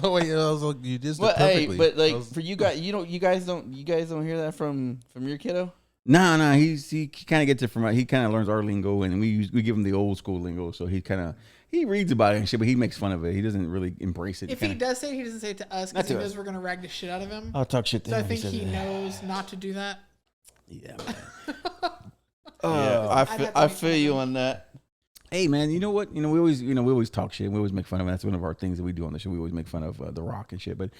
Speaker 5: Oh wait, you just
Speaker 4: But
Speaker 5: did
Speaker 4: hey,
Speaker 5: perfectly.
Speaker 4: but like
Speaker 5: That was-
Speaker 4: for you guys, you guys don't hear that from your kiddo.
Speaker 2: No, he kind of gets it from he kind of learns our lingo, and we give him the old school lingo, so he reads about it and shit, but he makes fun of it. He doesn't really embrace it.
Speaker 3: If he does say it, he doesn't say it to us
Speaker 2: Not
Speaker 3: because he
Speaker 2: to
Speaker 3: knows
Speaker 2: us.
Speaker 3: we're gonna rag the shit out of him.
Speaker 2: I'll talk shit to
Speaker 3: So I
Speaker 2: him.
Speaker 3: think
Speaker 2: says
Speaker 3: he
Speaker 2: it.
Speaker 3: knows not to do that.
Speaker 2: Yeah.
Speaker 4: Yeah,
Speaker 3: I'd have to
Speaker 4: I
Speaker 3: make
Speaker 4: feel
Speaker 3: fun of
Speaker 4: you
Speaker 3: him.
Speaker 4: on that.
Speaker 2: Hey man, you know what? We always talk shit. We always make fun of him. That's one of our things that we do on the show. We always make fun of The Rock and shit. But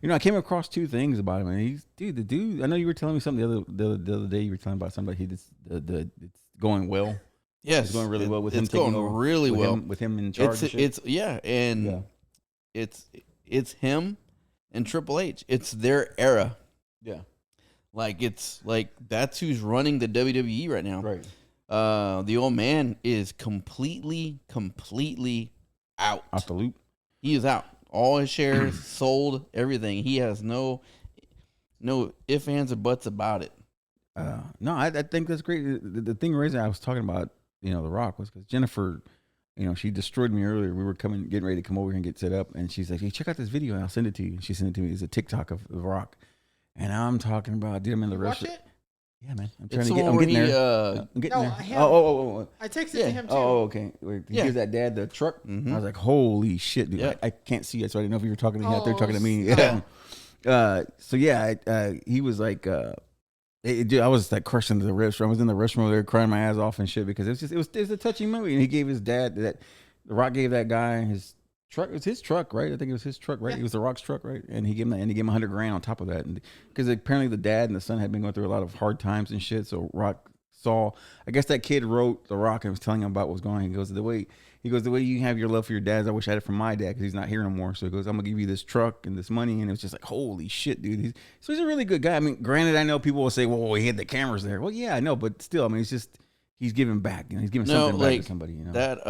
Speaker 2: I came across two things about him, and the dude. I know you were telling me something the other day. You were telling about somebody. It's going well.
Speaker 4: Yes,
Speaker 2: It's going really well with him
Speaker 4: It's
Speaker 2: taking
Speaker 4: going
Speaker 2: over.
Speaker 4: really
Speaker 2: with
Speaker 4: well.
Speaker 2: with him in charge. and shit.
Speaker 4: It's him and Triple H. It's their era.
Speaker 2: Yeah.
Speaker 4: Like it's like that's who's running the WWE right now.
Speaker 2: Right.
Speaker 4: The old man is completely out.
Speaker 2: Off the loop.
Speaker 4: He is out. All his shares sold. Everything. He has no ifs, ands, or buts about it.
Speaker 2: No, I think that's great. The thing reason I was talking about, The Rock was because Jennifer, she destroyed me earlier. We were getting ready to come over here and get set up, and she's like, "Hey, check out this video, and I'll send it to you." And she sent it to me. It's a TikTok of The Rock, and I'm talking about, dude, I'm in the
Speaker 3: Watch
Speaker 2: restaurant.
Speaker 3: it.
Speaker 2: Yeah, man, I'm
Speaker 4: It's
Speaker 2: trying
Speaker 4: the
Speaker 2: to get.
Speaker 4: one
Speaker 2: I'm
Speaker 4: where
Speaker 2: getting
Speaker 4: he,
Speaker 2: there. I'm getting
Speaker 3: No,
Speaker 2: there.
Speaker 3: I have-
Speaker 2: Oh.
Speaker 3: I texted
Speaker 4: Yeah.
Speaker 3: to him too.
Speaker 2: Oh, okay. Wait, he
Speaker 4: Yeah.
Speaker 2: gives that dad the truck.
Speaker 4: Mhm.
Speaker 2: I was like, "Holy shit, dude!"
Speaker 4: Yeah.
Speaker 2: I can't see it, so I didn't know if you were talking to him out there
Speaker 3: Oh,
Speaker 2: talking to me.
Speaker 3: stop.
Speaker 2: So yeah, he was like, dude, I was like crushing the restaurant. I was in the restaurant there crying my ass off and shit because it was a touching movie. And he gave his dad The Rock gave that guy his truck. It was his truck, right? I think it was his truck, right?
Speaker 3: Yeah.
Speaker 2: It was The Rock's truck, right? And he gave him $100,000 on top of that, because apparently the dad and the son had been going through a lot of hard times and shit. So Rock saw, I guess that kid wrote The Rock and was telling him about what was going on. He goes, the way you have your love for your dads, I wish I had it from my dad because he's not here no more. So he goes, I'm gonna give you this truck and this money, and it was just like, holy shit, dude. So he's a really good guy. I mean, granted, I know people will say, well, he had the cameras there. Well, yeah, I know, but still, I mean, it's just he's giving back. He's giving something back to somebody.
Speaker 4: That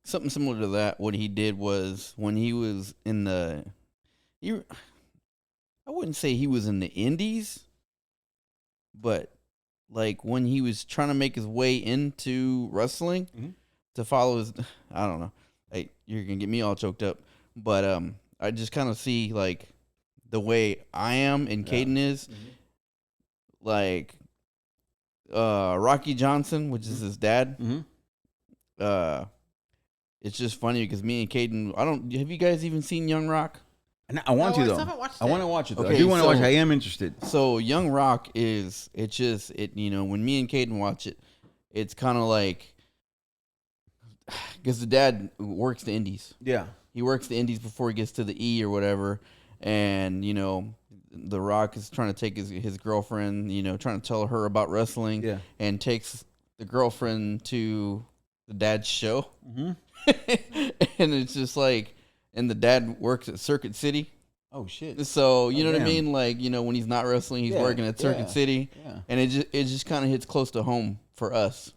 Speaker 4: something similar to that. What he did was when he was in I wouldn't say he was in the indies, but like when he was trying to make his way into wrestling
Speaker 2: Mhm.
Speaker 4: to follow his, I don't know. Hey, you're gonna get me all choked up, but I just kind of see like the way I am and Caden is, like Rocky Johnson, which is his dad.
Speaker 2: Mm-hmm.
Speaker 4: It's just funny because me and Caden, have you guys even seen Young Rock?
Speaker 2: And I want
Speaker 3: No,
Speaker 2: to
Speaker 3: I
Speaker 2: though.
Speaker 3: still haven't watched
Speaker 2: I
Speaker 3: it.
Speaker 2: want to watch it though. I
Speaker 4: Okay,
Speaker 2: do want to
Speaker 4: so-
Speaker 2: watch it. I am interested.
Speaker 4: So Young Rock when me and Caden watch it, it's kind of like, because the dad works the indies.
Speaker 2: Yeah.
Speaker 4: He works the indies before he gets to the E or whatever. And, The Rock is trying to take his girlfriend, trying to tell her about wrestling.
Speaker 2: Yeah.
Speaker 4: And takes the girlfriend to the dad's show.
Speaker 2: Mm-hmm.
Speaker 4: And it's just like, and the dad works at Circuit City.
Speaker 2: Oh shit.
Speaker 4: So, you know what I
Speaker 2: damn.
Speaker 4: mean? Like, when he's not wrestling, he's
Speaker 2: Yeah,
Speaker 4: working at Circuit
Speaker 2: yeah.
Speaker 4: City.
Speaker 2: Yeah.
Speaker 4: And it just kind of hits close to home for us.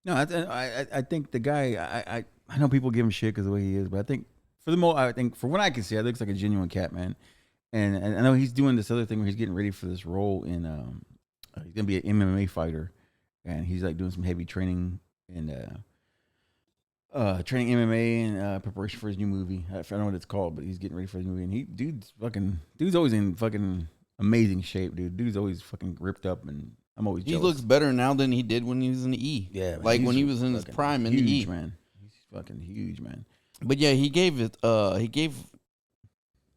Speaker 2: No, I think the guy. I know people give him shit because of the way he is, but I think for the most, I think for what I can see, I think it's like a genuine cat, man. And I know he's doing this other thing where he's getting ready for this role in. He's gonna be an MMA fighter, and he's like doing some heavy training and training MMA and preparation for his new movie. I don't know what it's called, but he's getting ready for his movie. And dude's always in fucking amazing shape, dude. Dude's always fucking ripped up, and I'm always
Speaker 4: He
Speaker 2: jealous.
Speaker 4: looks better now than he did when he was in the E.
Speaker 2: Yeah, man,
Speaker 4: like
Speaker 2: he's
Speaker 4: when he was in his
Speaker 2: fucking
Speaker 4: prime in the
Speaker 2: huge,
Speaker 4: E.
Speaker 2: man. He's fucking huge, man.
Speaker 4: But yeah, he gave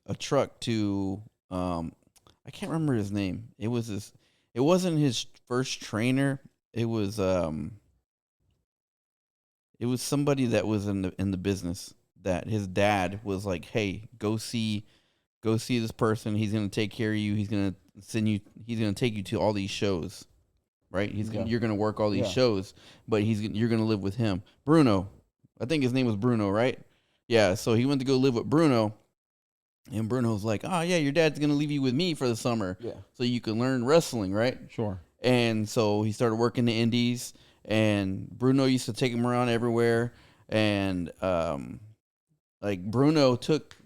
Speaker 4: a truck to I can't remember his name. It wasn't his first trainer. It was somebody that was in the business that his dad was like, "Hey, go see this person. He's going to take care of you. He's going to take you to all these shows." Right? You're going to work all these shows, but you're going to live with him. Bruno. I think his name was Bruno, right? Yeah, so he went to go live with Bruno. And Bruno's like, "Oh yeah, your dad's gonna leave you with me for the summer, so you can learn wrestling, right?"
Speaker 2: Sure.
Speaker 4: And so he started working the indies, and Bruno used to take him around everywhere, and like Bruno took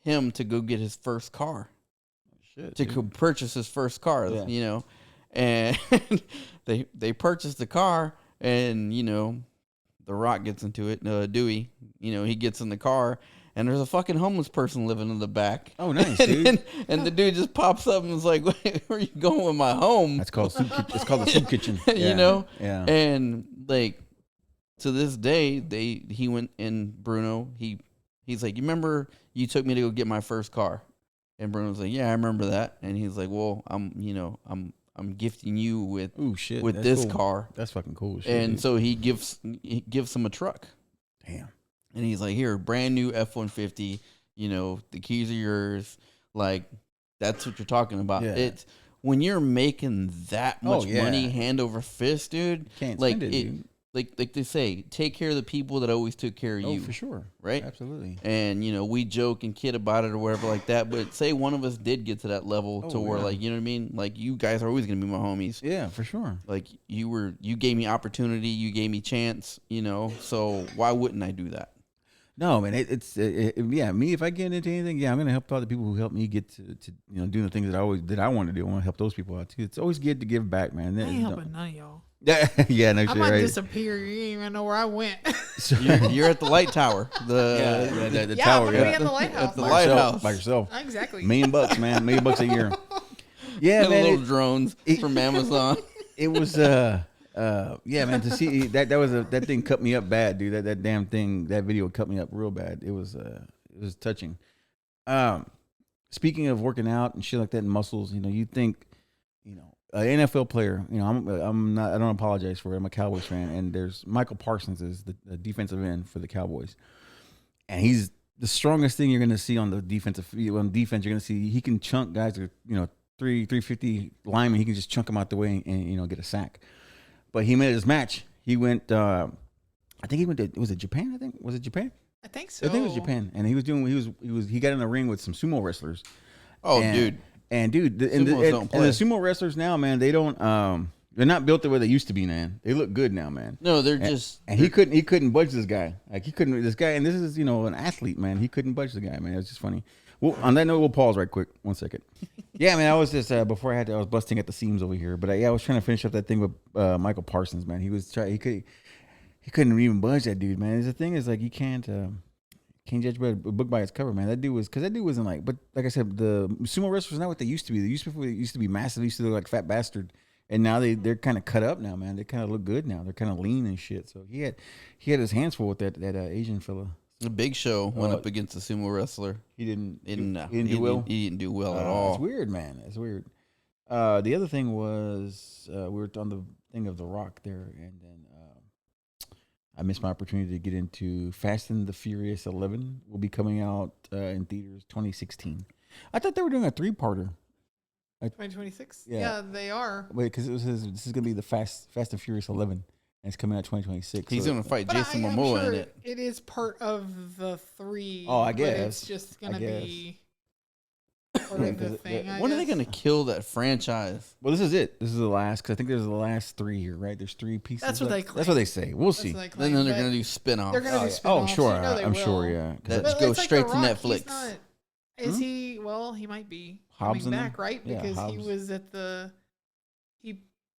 Speaker 4: him to go get his first car, go purchase his first car, you know, and they purchased the car, and you know, The Rock gets into it, Dewey, you know, he gets in the car. And there's a fucking homeless person living in the back.
Speaker 2: Oh, nice, dude.
Speaker 4: And the dude just pops up and is like, "Where are you going with my home?"
Speaker 2: That's called soup. It's called the soup kitchen.
Speaker 4: You know?
Speaker 2: Yeah.
Speaker 4: And like to this day, he went and Bruno, he's like, "You remember you took me to go get my first car?" And Bruno's like, "Yeah, I remember that." And he's like, "Well, I'm gifting you with this
Speaker 2: cool.
Speaker 4: car."
Speaker 2: That's fucking cool. Shit,
Speaker 4: and
Speaker 2: dude.
Speaker 4: so he gives him a truck.
Speaker 2: Damn.
Speaker 4: And he's like, "Here, brand new F-150, you know, the keys are yours." Like, that's what you're talking about.
Speaker 2: Yeah.
Speaker 4: It's when you're making that much money hand over fist, dude.
Speaker 2: Can't
Speaker 4: like
Speaker 2: spend it, dude.
Speaker 4: Like they say, take care of the people that always took care of you.
Speaker 2: Oh, for sure.
Speaker 4: Right?
Speaker 2: Absolutely.
Speaker 4: And, you know, we joke and kid about it or whatever like that. But say one of us did get to that level to where, like, you know what I mean? Like, you guys are always going to be my homies.
Speaker 2: Yeah, for sure.
Speaker 4: Like, you gave me opportunity. You gave me chance, you know. So why wouldn't I do that?
Speaker 2: No, man, it's me. If I get into anything, I'm gonna help out the people who help me get to you know doing the things that I want to do. I want to help those people out too. It's always good to give back, man.
Speaker 3: I ain't helping none of y'all.
Speaker 2: Yeah, no
Speaker 3: I
Speaker 2: shit,
Speaker 3: might
Speaker 2: right?
Speaker 3: disappear. You ain't even know where I went.
Speaker 4: You're at the light tower.
Speaker 2: The
Speaker 3: Yeah,
Speaker 2: tower.
Speaker 3: I'm gonna be in the lighthouse.
Speaker 4: At the lighthouse.
Speaker 2: By yourself.
Speaker 3: Exactly.
Speaker 2: $1 million, man. $1 million a year. Yeah,
Speaker 4: The
Speaker 2: man.
Speaker 4: little drones from Amazon.
Speaker 2: It was yeah, man. To see that thing cut me up bad, dude. That damn thing, that video cut me up real bad. It was touching. Speaking of working out and shit like that and muscles, you know, you think, you know, an NFL player, you know, I'm not, I don't apologize for it. I'm a Cowboys fan, and there's Michael Parsons is the defensive end for the Cowboys, and he's the strongest thing you're gonna see on the defensive on defense. You're gonna see he can chunk guys, you know, 350 linemen. He can just chunk them out the way and you know get a sack. But he made his match. He went. I think he went to. Was it Japan? I think was it Japan?
Speaker 3: I think so.
Speaker 2: I think it was Japan. And he got in the ring with some sumo wrestlers.
Speaker 4: Oh,
Speaker 2: and,
Speaker 4: dude.
Speaker 2: And dude,
Speaker 4: Sumos don't
Speaker 2: and the
Speaker 4: play.
Speaker 2: sumo wrestlers now, man, they don't. They're not built the way they used to be, man. They look good now, man.
Speaker 4: No, they're
Speaker 2: And,
Speaker 4: just.
Speaker 2: and he couldn't budge this guy. Like he couldn't. This guy, and this is an athlete, man. He couldn't budge the guy, man. It was just funny. Well, on that note, we'll pause right quick. 1 second. Yeah, man, I was just before I was busting at the seams over here, but I was trying to finish up that thing with Michael Parsons, man. He couldn't even budge that dude, man. The thing is, like, you can't judge a book by its cover, man. That dude wasn't like, but like I said, the sumo wrestlers are not what they used to be. They used to be massive. They used to look like fat bastard, and now they're kind of cut up now, man. They kind of look good now. They're kind of lean and shit. So he had his hands full with that Asian fella.
Speaker 4: The Big Show went up against a sumo wrestler.
Speaker 2: He didn't
Speaker 4: do
Speaker 2: well.
Speaker 4: He didn't do well at all.
Speaker 2: It's weird, man. It's weird. The other thing was we were on the thing of The Rock there, and then I missed my opportunity to get into Fast and the Furious 11. Will be coming out in theaters 2016. I thought they were doing a 3-parter.
Speaker 3: 2026.
Speaker 2: Yeah.
Speaker 3: Yeah, they are.
Speaker 2: Wait, because this is gonna be the Fast and Furious 11. And it's coming out 2026.
Speaker 4: He's
Speaker 2: so-
Speaker 4: going to fight
Speaker 3: But
Speaker 4: Jason
Speaker 3: I'm
Speaker 4: Momoa
Speaker 3: sure
Speaker 4: in it.
Speaker 3: it is part of the 3.
Speaker 2: Oh, I
Speaker 3: but
Speaker 2: guess.
Speaker 3: it's just gonna be part of the thing. I
Speaker 4: When are they
Speaker 3: guess.
Speaker 4: going to kill that franchise?
Speaker 2: Well, this is it. This is the last, because I think there's the last 3 here, right? There's 3 pieces.
Speaker 3: That's what they
Speaker 2: That's what they say. We'll
Speaker 3: That's
Speaker 2: see.
Speaker 3: what they
Speaker 4: Then
Speaker 3: claim,
Speaker 4: they're
Speaker 3: but
Speaker 4: going to do spin-offs.
Speaker 3: They're gonna do
Speaker 2: Oh,
Speaker 3: spin-offs.
Speaker 2: sure.
Speaker 3: You know they
Speaker 2: I'm
Speaker 3: will.
Speaker 2: sure, yeah. 'Cause
Speaker 4: That-
Speaker 3: But
Speaker 4: go
Speaker 3: it's like
Speaker 4: straight
Speaker 3: The
Speaker 4: to
Speaker 3: Rock,
Speaker 4: Netflix.
Speaker 3: He's not, is he? Well, he might be
Speaker 2: Hobbs
Speaker 3: coming
Speaker 2: in
Speaker 3: back,
Speaker 2: there?
Speaker 3: right?
Speaker 2: Yeah,
Speaker 3: Because he
Speaker 2: Hobbs.
Speaker 3: was at the.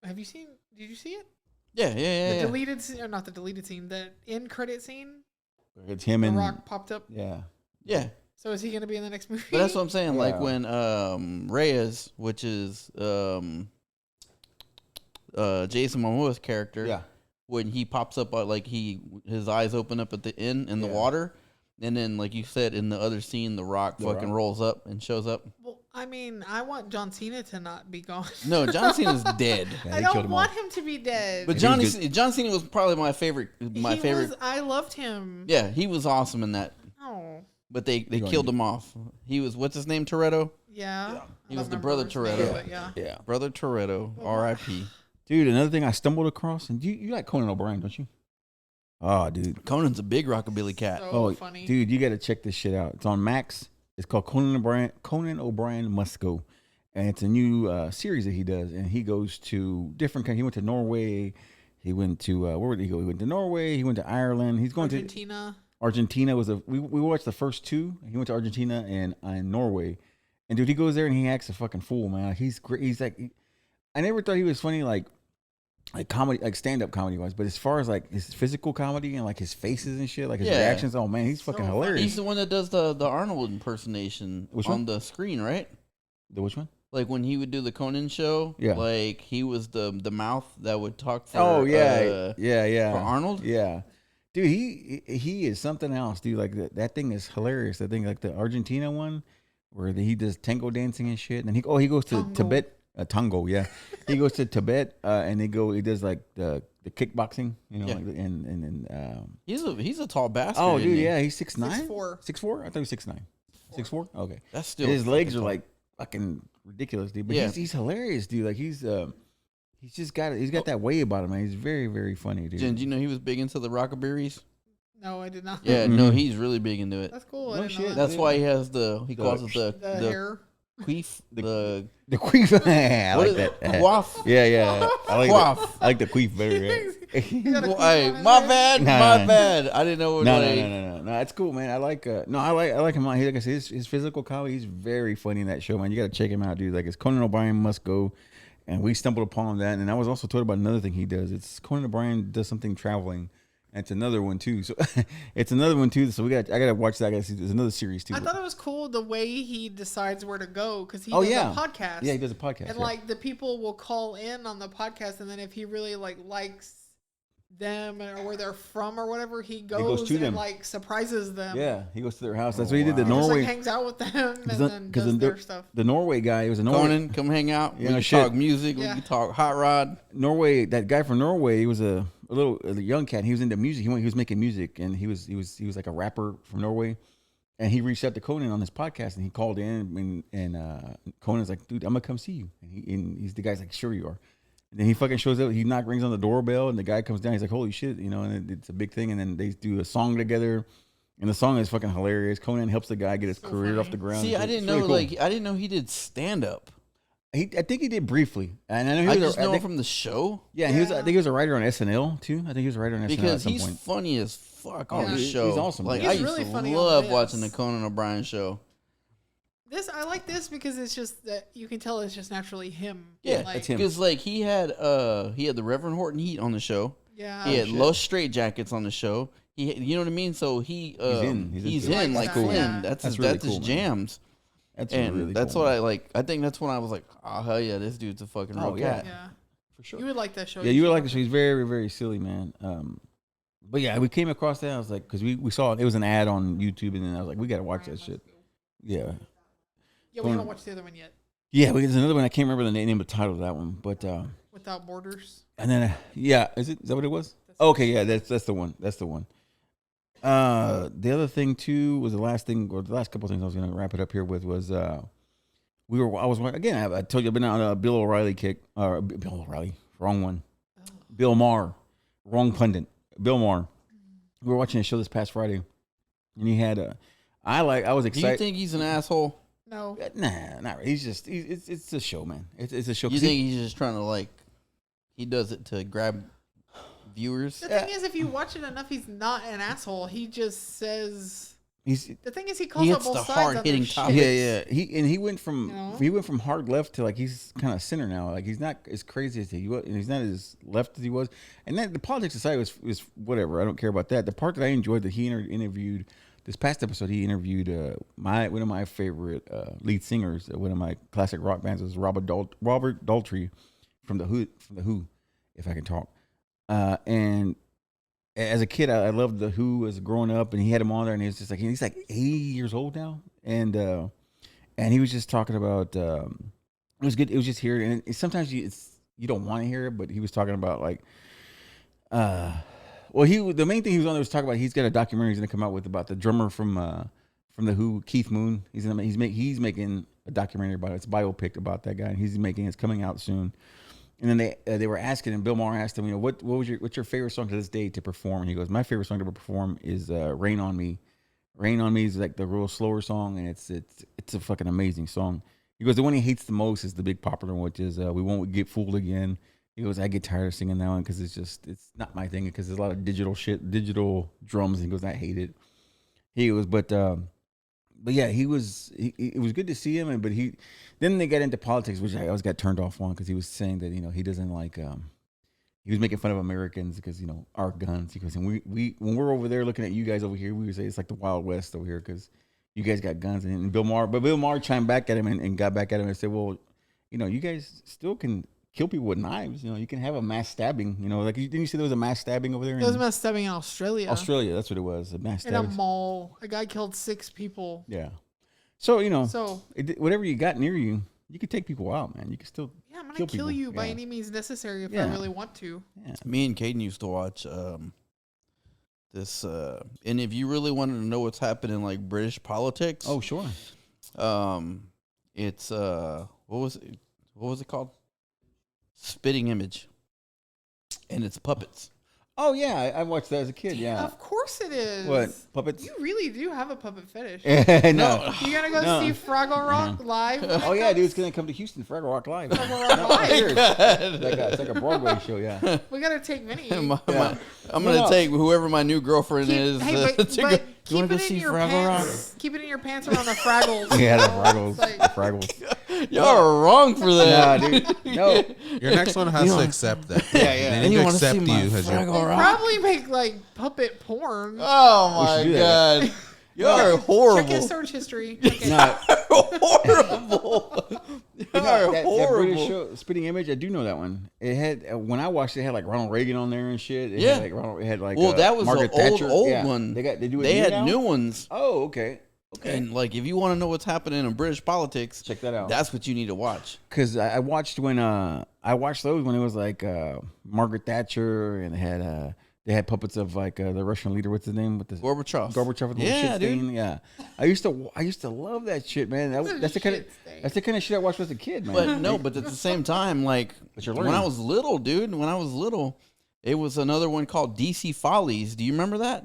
Speaker 3: Have you seen? Did you see it?
Speaker 4: Yeah.
Speaker 3: The deleted scene, or not the deleted scene, the end credit scene.
Speaker 2: It's him
Speaker 3: The
Speaker 2: and
Speaker 3: Rock popped up.
Speaker 2: yeah.
Speaker 4: Yeah.
Speaker 3: So is he going to be in the next movie?
Speaker 4: But that's what I'm saying.
Speaker 2: Yeah.
Speaker 4: Like when Reyes, which is Jason Momoa's character,
Speaker 2: Yeah.
Speaker 4: when he pops up, like his eyes open up at the end in the water, and then like you said in the other scene, the Rock rolls up and shows up.
Speaker 3: Well, I mean, I want John Cena to not be gone.
Speaker 4: No, John Cena's dead.
Speaker 2: Yeah,
Speaker 3: I
Speaker 2: they killed
Speaker 3: don't
Speaker 2: him
Speaker 3: want
Speaker 2: off.
Speaker 3: him to be dead.
Speaker 4: But John Cena was probably my favorite.
Speaker 3: I loved him.
Speaker 4: Yeah, he was awesome in that.
Speaker 3: Oh.
Speaker 4: But they killed him off. He was, what's his name, Toretto?
Speaker 3: Yeah.
Speaker 4: He was the brother Toretto.
Speaker 3: But yeah.
Speaker 2: Yeah.
Speaker 4: Brother Toretto, R.I.P.
Speaker 2: Dude, another thing I stumbled across, and you like Conan O'Brien, don't you? Oh, dude.
Speaker 4: Conan's a big rockabilly cat.
Speaker 3: So funny.
Speaker 2: Dude, you got to check this shit out. It's on Max. It's called Conan O'Brien Must Go. And it's a new series that he does. And he goes to different countries. He went to Norway. He went to, where did he go? He went to Norway. He went to Ireland. He's going
Speaker 3: Argentina.
Speaker 2: Argentina was we watched the first two. He went to Argentina and Norway. And dude, he goes there and he acts a fucking fool, man. He's great. He's like, I never thought he was funny, like comedy, like stand-up comedy wise, but as far as like his physical comedy and like his faces and shit, like his reactions, oh man, he's fucking hilarious.
Speaker 4: He's the one that does the Arnold impersonation on the screen, right?
Speaker 2: The which one?
Speaker 4: Like when he would do the Conan show, like he was the mouth that would talk for
Speaker 2: for
Speaker 4: Arnold.
Speaker 2: Yeah. Dude, he is something else, dude. Like that thing is hilarious. That thing, like the Argentina one, where he does tango dancing and shit. And he goes to Tibet, tango, yeah. He goes to Tibet, and he does like the kickboxing, you know, like, and
Speaker 4: he's a tall bastard.
Speaker 2: oh, dude, yeah, he's 6'9",
Speaker 3: 6'4".
Speaker 2: 6'4". I thought he was 6'9". 6'4". Okay,
Speaker 4: that's still
Speaker 2: his legs are
Speaker 4: tall.
Speaker 2: like fucking ridiculous, dude. But
Speaker 4: Yeah.
Speaker 2: he's hilarious, dude. Like he's got that way about him, man. He's very, very funny, dude.
Speaker 4: Jen, do you know he was big into the rockaberries?
Speaker 3: No, I did not.
Speaker 4: Yeah, no, he's really big into it.
Speaker 3: That's cool.
Speaker 2: No
Speaker 3: I didn't know
Speaker 2: shit.
Speaker 3: that.
Speaker 4: That's why he has he calls it
Speaker 3: The
Speaker 4: the
Speaker 3: hair.
Speaker 4: queef,
Speaker 2: the queef. I
Speaker 4: what
Speaker 2: like
Speaker 4: is-
Speaker 2: that.
Speaker 4: Quaff.
Speaker 2: Yeah. I like
Speaker 4: Quaff.
Speaker 2: that. I like the queef better. Yeah.
Speaker 3: He got a
Speaker 4: Well,
Speaker 3: queef
Speaker 4: hey,
Speaker 3: on his
Speaker 4: my
Speaker 3: head.
Speaker 4: bad,
Speaker 2: Nah.
Speaker 4: my bad. I didn't know.
Speaker 2: No, it's cool, man. I like I like him. Like I said, his physical comedy. He's very funny in that show, man. You got to check him out, dude. Like it's Conan O'Brien Must Go, and we stumbled upon that. And I was also told about another thing he does. It's Conan O'Brien does something traveling. And it's another one too. So it's another one too. So I gotta watch that. I gotta see. There's another series too.
Speaker 3: I thought it was cool the way he decides where to go because he
Speaker 2: Oh,
Speaker 3: does
Speaker 2: yeah.
Speaker 3: a podcast.
Speaker 2: Yeah, he does a podcast.
Speaker 3: And
Speaker 2: yeah.
Speaker 3: like the people will call in on the podcast, and then if he really likes them or where they're from or whatever, he goes
Speaker 2: to
Speaker 3: and
Speaker 2: them.
Speaker 3: like surprises them.
Speaker 2: Yeah, he goes to their house. That's what he did. The
Speaker 3: He just
Speaker 2: Norway,
Speaker 3: like hangs out with them and then
Speaker 2: because
Speaker 3: does their stuff.
Speaker 2: the Norway guy, it was a Norway.
Speaker 4: Conan, come hang out.
Speaker 2: Yeah,
Speaker 4: We
Speaker 2: no
Speaker 4: can
Speaker 2: shit.
Speaker 4: talk music.
Speaker 3: Yeah.
Speaker 4: We can talk hot rod.
Speaker 2: Norway, that guy from Norway, he was a young cat. He was into music. He was making music, and he was like a rapper from Norway. And he reached out to Conan on this podcast, and he called in, and Conan's like, "Dude, I'm gonna come see you." And he's the guy's like, "Sure you are." And then he fucking shows up. He rings on the doorbell, and the guy comes down. He's like, "Holy shit," you know. And it's a big thing. And then they do a song together, and the song is fucking hilarious. Conan helps the guy get his career
Speaker 3: funny.
Speaker 2: off the ground.
Speaker 4: See,
Speaker 2: It's
Speaker 4: I didn't
Speaker 2: really
Speaker 4: know.
Speaker 2: cool.
Speaker 4: Like, I didn't know he did stand up.
Speaker 2: I think he did briefly, and I know he
Speaker 4: I
Speaker 2: was.
Speaker 4: just know him
Speaker 2: think,
Speaker 4: from the show
Speaker 2: yeah, he was. I think he was a writer on SNL too. I think he was a writer on SNL at
Speaker 4: because
Speaker 2: some
Speaker 4: he's
Speaker 2: point.
Speaker 4: funny as fuck on
Speaker 3: Yeah.
Speaker 4: the
Speaker 2: He's
Speaker 4: show.
Speaker 2: awesome.
Speaker 4: Like
Speaker 2: He's
Speaker 4: I used
Speaker 3: really
Speaker 4: to
Speaker 3: funny on
Speaker 4: love
Speaker 3: this.
Speaker 4: watching the Conan O'Brien show.
Speaker 3: I like this because it's just that you can tell it's just naturally him.
Speaker 4: Yeah,
Speaker 3: like,
Speaker 2: that's him.
Speaker 4: Because like he had the Reverend Horton Heat on the show.
Speaker 3: Yeah,
Speaker 4: He had
Speaker 2: shit.
Speaker 4: Los Straight Jackets on the show. You know what I mean? So he's
Speaker 2: in.
Speaker 4: He's
Speaker 2: into it.
Speaker 4: in
Speaker 3: Like
Speaker 4: like
Speaker 3: that,
Speaker 4: Flynn.
Speaker 3: yeah.
Speaker 4: That's
Speaker 2: That's
Speaker 4: his,
Speaker 2: really
Speaker 4: that's
Speaker 2: cool,
Speaker 4: his
Speaker 2: man.
Speaker 4: jams.
Speaker 2: That's
Speaker 4: And
Speaker 2: really
Speaker 4: that's
Speaker 2: cool,
Speaker 4: what
Speaker 2: man.
Speaker 4: I like. I think that's when I was like, oh hell yeah, this dude's a fucking real
Speaker 2: Oh, yeah.
Speaker 4: cat.
Speaker 3: yeah.
Speaker 2: for sure.
Speaker 3: You would like that show.
Speaker 2: Yeah, you would like the show. He's very, very silly, man. But yeah, we came across that. I was like, because we saw it. It was an ad on YouTube, and then I was like, we got to watch that shit. Yeah.
Speaker 3: Yeah, we haven't watched the other one yet.
Speaker 2: Yeah, there's another one. I can't remember the name of the title of that one. But,
Speaker 3: Without Borders.
Speaker 2: and then, is that what it was? Okay, yeah, that's the one. That's the one. The other thing, too, was the last thing, or the last couple of things I was going to wrap it up here with was, I told you I've been on a Bill O'Reilly kick. Bill O'Reilly, wrong one. Bill Maher, wrong pundit. Bill Maher. We were watching a show this past Friday, and he had I was
Speaker 4: Do
Speaker 2: excited.
Speaker 4: you think he's an asshole?
Speaker 3: No.
Speaker 2: Nah, not really. It's a show, man. It's a show.
Speaker 4: You think he's just trying to he does it to grab viewers?
Speaker 3: The thing is, if you watch it enough, he's not an asshole. He just says. The thing is, he calls out
Speaker 4: hits
Speaker 3: both
Speaker 4: the
Speaker 3: sides on
Speaker 4: hard-hitting
Speaker 3: their shit.
Speaker 4: topics.
Speaker 2: He went from
Speaker 3: You know?
Speaker 2: he went from hard left to like he's kind of center now. Like he's not as crazy as he was, and he's not as left as he was. And then the politics aside was whatever. I don't care about that. The part that I enjoyed that he interviewed this past episode, he interviewed one of my favorite lead singers. One of my classic rock bands was Robert Daltrey from the Who, if I can talk. And as a kid, I loved the Who as growing up, and he had him on there, and he's like 80 years old now, and he was just talking about it was good. It was just here, and sometimes you don't want to hear it, but he was talking about like the main thing he was on there was talking about he's got a documentary he's gonna come out with about the drummer from the Who, Keith Moon. He's making a documentary about it. It's a biopic about that guy, and it's coming out soon. And then they were asking, and Bill Maher asked him, what's your favorite song to this day to perform? And he goes, my favorite song to perform is "Rain on Me." "Rain on Me" is like the real slower song, and it's a fucking amazing song. He goes, the one he hates the most is the big popular one, which is "We Won't Get Fooled Again." He goes, I get tired of singing that one because it's not my thing, because there's a lot of digital drums. And he goes, I hate it. He goes, but yeah, it was good to see him, but then they got into politics, which I always got turned off on, because he was saying that he doesn't like he was making fun of Americans because our guns. He goes, and we when we're over there looking at you guys over here, we would say it's like the Wild West over here because you guys got guns. And Bill Maher chimed back at him and got back at him and said, well, you guys still can kill people with knives. You can have a mass stabbing. Like didn't you say there was a mass stabbing over there?
Speaker 3: There was a mass stabbing in Australia.
Speaker 2: Australia, that's what it was. A mass stabbing
Speaker 3: in a mall. A guy killed 6 people.
Speaker 2: Yeah. So whatever you got near you, you could take people out, man. You can still
Speaker 3: I'm gonna kill you by any means necessary if I really want to.
Speaker 4: Yeah. Me and Caden used to watch this, and if you really wanted to know what's happening in like British politics,
Speaker 2: oh sure,
Speaker 4: it's what was it called? Spitting Image, and it's puppets.
Speaker 2: Oh yeah, I watched that as a kid. Yeah,
Speaker 3: of course it is.
Speaker 2: What, puppets?
Speaker 3: You really do have a puppet fetish.
Speaker 2: No,
Speaker 3: you gotta go see Fraggle Rock live.
Speaker 2: Oh yeah, dude, it's gonna come to Houston. Fraggle Rock live.
Speaker 3: Fraggle Rock live.
Speaker 2: It's like a Broadway show. Yeah,
Speaker 3: we gotta take Vinnie.
Speaker 4: I'm gonna take whoever my new girlfriend is.
Speaker 3: Hey, but keep it in your pants. Keep it in your pants around the Fraggles.
Speaker 2: Yeah, the Fraggles. The Fraggles.
Speaker 4: Y'all are wrong for that.
Speaker 2: Nah, dude. No.
Speaker 5: Your next one has to accept that.
Speaker 2: Yeah.
Speaker 5: They need to accept you as your.
Speaker 3: Probably make like puppet porn.
Speaker 4: Oh my god. You're horrible.
Speaker 3: Check his search history.
Speaker 4: Horrible.
Speaker 2: That British show, Spitting Image, I do know that one. It had when I watched it had like Ronald Reagan on there and shit. It had like
Speaker 4: that was
Speaker 2: Margaret
Speaker 4: the
Speaker 2: Thatcher.
Speaker 4: old one.
Speaker 2: They
Speaker 4: had new ones.
Speaker 2: Oh, okay.
Speaker 4: And like, if you want to know what's happening in British politics,
Speaker 2: check that out.
Speaker 4: That's what you need to watch.
Speaker 2: Because I watched those when it was like Margaret Thatcher, and they had puppets of like the Russian leader. What's his name? With the
Speaker 4: Gorbachev.
Speaker 2: With the shit stain. Yeah, I used to love that shit, man. That's the kind of shit I watched as a kid, man.
Speaker 4: But at the same time, like when I was little, dude, it was another one called DC Follies. Do you remember that?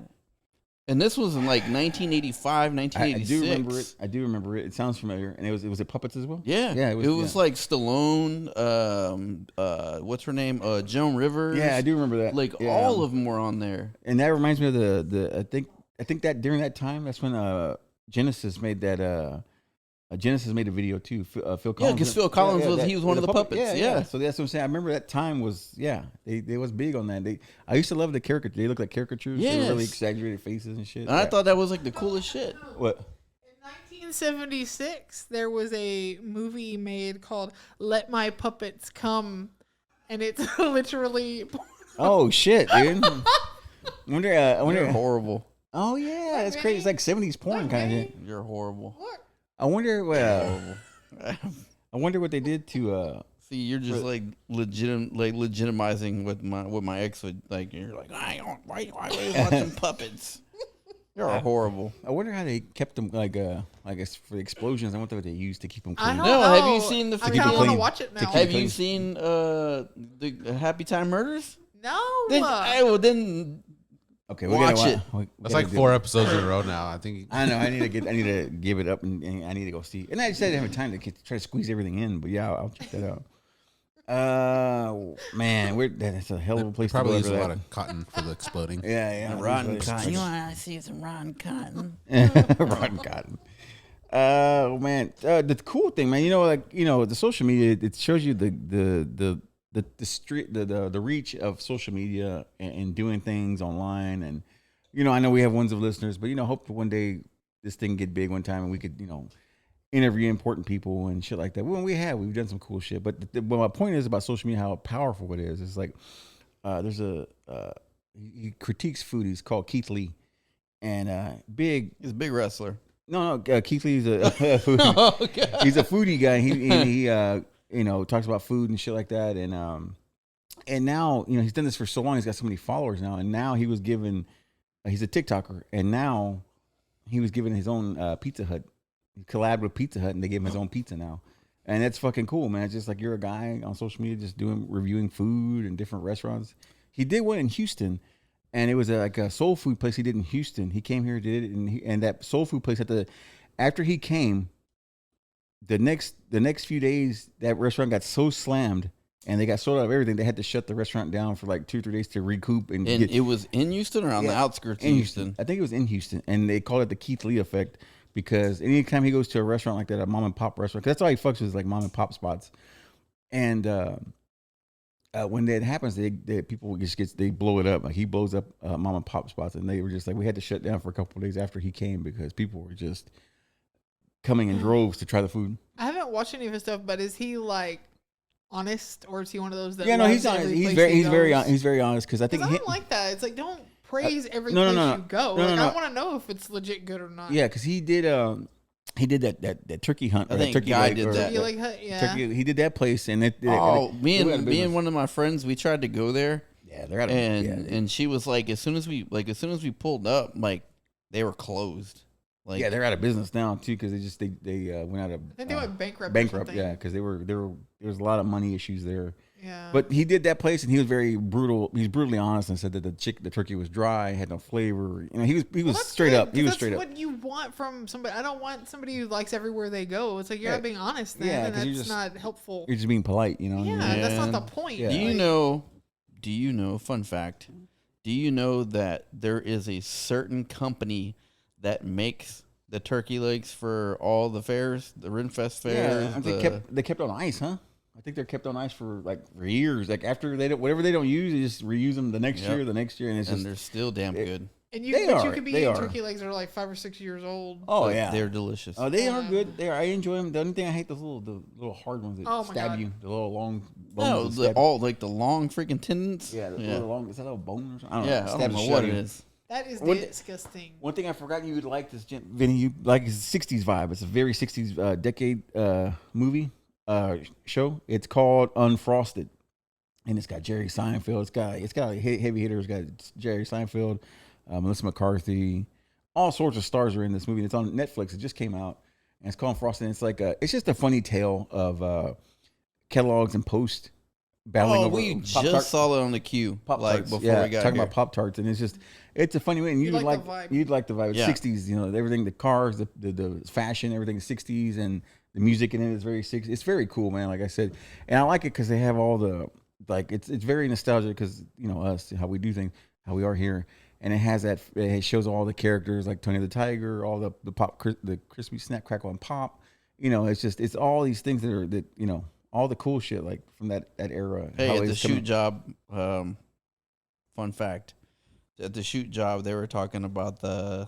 Speaker 4: And this was in like 1985, 1986.
Speaker 2: I do remember it. It sounds familiar. And it was puppets as well?
Speaker 4: Yeah.
Speaker 2: Yeah.
Speaker 4: It was like Stallone, what's her name? Joan Rivers.
Speaker 2: Yeah, I do remember that.
Speaker 4: Like all of them were on there.
Speaker 2: And that reminds me of I think that during that time, that's when Genesis made that Genesis made a video too. Phil Collins.
Speaker 4: Yeah, because Phil Collins was one of the puppets. Yeah.
Speaker 2: So that's what I'm saying. I remember that time was they was big on that. I used to love the caricature. They look like caricatures.
Speaker 4: Yes.
Speaker 2: They were really exaggerated faces and shit.
Speaker 4: And I thought that was like the coolest shit.
Speaker 2: What?
Speaker 3: In 1976, there was a movie made called "Let My Puppets Come," and it's literally.
Speaker 2: Oh shit, dude! I wonder.
Speaker 4: You're horrible.
Speaker 2: Oh yeah, that's crazy. It's like 70s porn kind of shit.
Speaker 4: You're horrible.
Speaker 3: What?
Speaker 2: I wonder what they did to.
Speaker 4: See, you're just legitimizing what my ex would like. You're like, why watching puppets? You're horrible.
Speaker 2: I wonder how they kept them like I guess for the explosions. I wonder what they used to keep them clean.
Speaker 3: I don't know.
Speaker 4: Have you seen the?
Speaker 3: I kind of want to watch it now.
Speaker 4: Have you seen the Happy Time Murders?
Speaker 3: No.
Speaker 4: Then
Speaker 2: okay,
Speaker 4: watch it.
Speaker 5: That's like 4 episodes in a row now. I think.
Speaker 2: I know. I need to give it up, and I need to go see. And I just didn't have time to try to squeeze everything in. But yeah, I'll check that out. Man, that's a hell of a place.
Speaker 5: Probably
Speaker 2: to
Speaker 5: use a lot of cotton for the exploding.
Speaker 2: Yeah.
Speaker 4: Rotten cotton. You want to see some rotten cotton?
Speaker 2: Rotten cotton. Oh man, the cool thing, man. The social media, it shows you the reach of social media and doing things online, and I know we have ones of listeners, but hope that one day this thing get big one time and we could, interview important people and shit like that. Well, we've done some cool shit. But my point is about social media, how powerful it is. It's like there's he critiques food. He's called Keith Lee, and
Speaker 4: He's a big wrestler.
Speaker 2: No, Keith Lee's a foodie.
Speaker 4: Oh, God.
Speaker 2: He's a foodie guy. He talks about food and shit like that. And now he's done this for so long. He's got so many followers now. And now he was given. He's a TikToker, and now he was given his own Pizza Hut. He collabed with Pizza Hut, and they gave him his own pizza now. And that's fucking cool, man. It's just like you're a guy on social media just reviewing food and different restaurants. He did one in Houston, and it was like a soul food place he did in Houston. He came here, did it, and that soul food place after he came, the next few days that restaurant got so slammed, and they got sold out of everything. They had to shut the restaurant down for like 2-3 days to recoup. And
Speaker 4: it was in Houston or on the outskirts of Houston?
Speaker 2: I think it was in Houston, and they called it the Keith Lee effect. Because anytime he goes to a restaurant like that, a mom and pop restaurant, 'cause that's all he fucks with, is like mom and pop spots. And when that happens, people they blow it up. Like he blows up mom and pop spots, and they were just like, we had to shut down for a couple of days after he came because people were just coming in droves to try the food.
Speaker 3: I haven't watched any of his stuff, but is he like honest, or is he one of those that?
Speaker 2: Yeah, no, he's honest. He's very honest. Because I think
Speaker 3: I don't like that. It's like don't praise every place you go. I want to know if it's legit good or not.
Speaker 2: Yeah, because he did that turkey hunt.
Speaker 4: I think
Speaker 2: turkey
Speaker 4: guy
Speaker 2: leg,
Speaker 4: did that.
Speaker 3: Yeah.
Speaker 2: He did that place, and
Speaker 4: me and one of my friends, we tried to go there.
Speaker 2: Yeah, they're out of
Speaker 4: and she was like, as soon as we pulled up, like they were closed. Like
Speaker 2: they're out of business now too because they went out of.
Speaker 3: I think they went bankrupt.
Speaker 2: Because there was a lot of money issues there.
Speaker 3: Yeah.
Speaker 2: But he did that place, and he was very brutal. He's brutally honest and said that the turkey was dry, had no flavor. He was straight up. He was straight up.
Speaker 3: That's what you want from somebody. I don't want somebody who likes everywhere they go. It's like you're not being honest then, and that's not helpful.
Speaker 2: You're just being polite,
Speaker 3: Yeah, that's not the point.
Speaker 2: Yeah.
Speaker 4: Do you know? Fun fact. Do you know that there is a certain company that makes the turkey legs for all the fairs, the Renfest fairs?
Speaker 2: Yeah, they kept on ice, huh? I think they're kept on ice for years. Like after whatever they don't use, they just reuse them the next year, and
Speaker 4: they're still damn good.
Speaker 3: And you could be eating turkey legs that are like 5 or 6 years old.
Speaker 2: Oh yeah,
Speaker 4: they're delicious.
Speaker 2: Oh, they are good. I enjoy them. The only thing I hate the little hard ones that stab you. The little long bones.
Speaker 4: The long freaking tendons.
Speaker 2: Yeah, the little long. Is that a bone or something?
Speaker 4: I don't know what it is.
Speaker 3: That is disgusting.
Speaker 2: One thing I forgot you would like this, Vinny. You like his 60s vibe. It's a very 60s decade movie. Show. It's called Unfrosted, and it's got Jerry Seinfeld. It's got heavy hitters. It's got Jerry Seinfeld, Melissa McCarthy, all sorts of stars are in this movie. It's on Netflix. It just came out, and it's called Frosted. And it's like it's just a funny tale of Kellogg's and Post battling over.
Speaker 4: We just saw it on the queue before we got
Speaker 2: talking
Speaker 4: here.
Speaker 2: about Pop-Tarts, and it's a funny way. And you'd like the vibe. You'd like the vibe.
Speaker 4: Yeah.
Speaker 2: 60s, everything, the cars, the fashion, everything 60s, and the music in it is very 60s. It's very cool, man. Like I said, and I like it because they have all the it's very nostalgic because us, how we do things, how we are here, and it has that. It shows all the characters like Tony the Tiger, all the crispy snap, crackle, and pop. It's all these things that all the cool shit like from that era.
Speaker 4: Hey, at the shoot job, fun fact, at the shoot job they were talking about the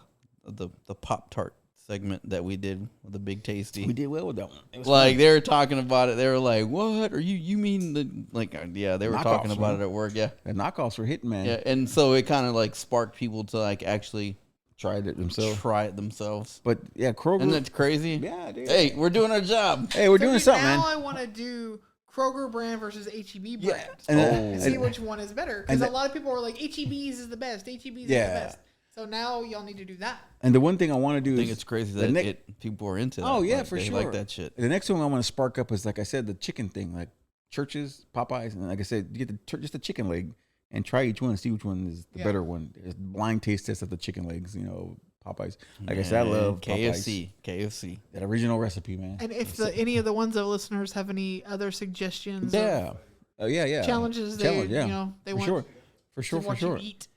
Speaker 4: Pop-Tart segment that we did with the Big Tasty.
Speaker 2: We did well with that one.
Speaker 4: They were talking about it. They were like, "What? Are you mean the They were talking about it at work. Yeah,
Speaker 2: the knockoffs were hitting, man.
Speaker 4: Yeah, and so it kind of sparked people to actually
Speaker 2: try it themselves. But yeah, Kroger.
Speaker 4: Isn't that crazy?
Speaker 2: Yeah, dude.
Speaker 4: Hey, we're doing our job.
Speaker 2: Hey, we're doing something, man.
Speaker 3: Now I want to do Kroger brand versus HEB brand.
Speaker 2: And
Speaker 3: see which one is better. Because a lot of people are like, HEB's is the best. HEB's is the best. So now y'all need to do that.
Speaker 2: And the one thing I want to do
Speaker 4: is... it's crazy that people are into that.
Speaker 2: Oh, yeah, for sure.
Speaker 4: They like that shit.
Speaker 2: The next one I want to spark up is, like I said, the chicken thing. Like Church's, Popeyes, and like I said, you get just the chicken leg and try each one and see which one is the better one. It's blind taste test of the chicken legs, Popeyes. Like I said, I love
Speaker 4: KFC.
Speaker 2: Popeyes.
Speaker 4: KFC.
Speaker 2: That original recipe, man.
Speaker 3: And if any of the ones of listeners have any other suggestions,
Speaker 2: challenges,
Speaker 3: they want,
Speaker 2: for sure.
Speaker 3: Eat.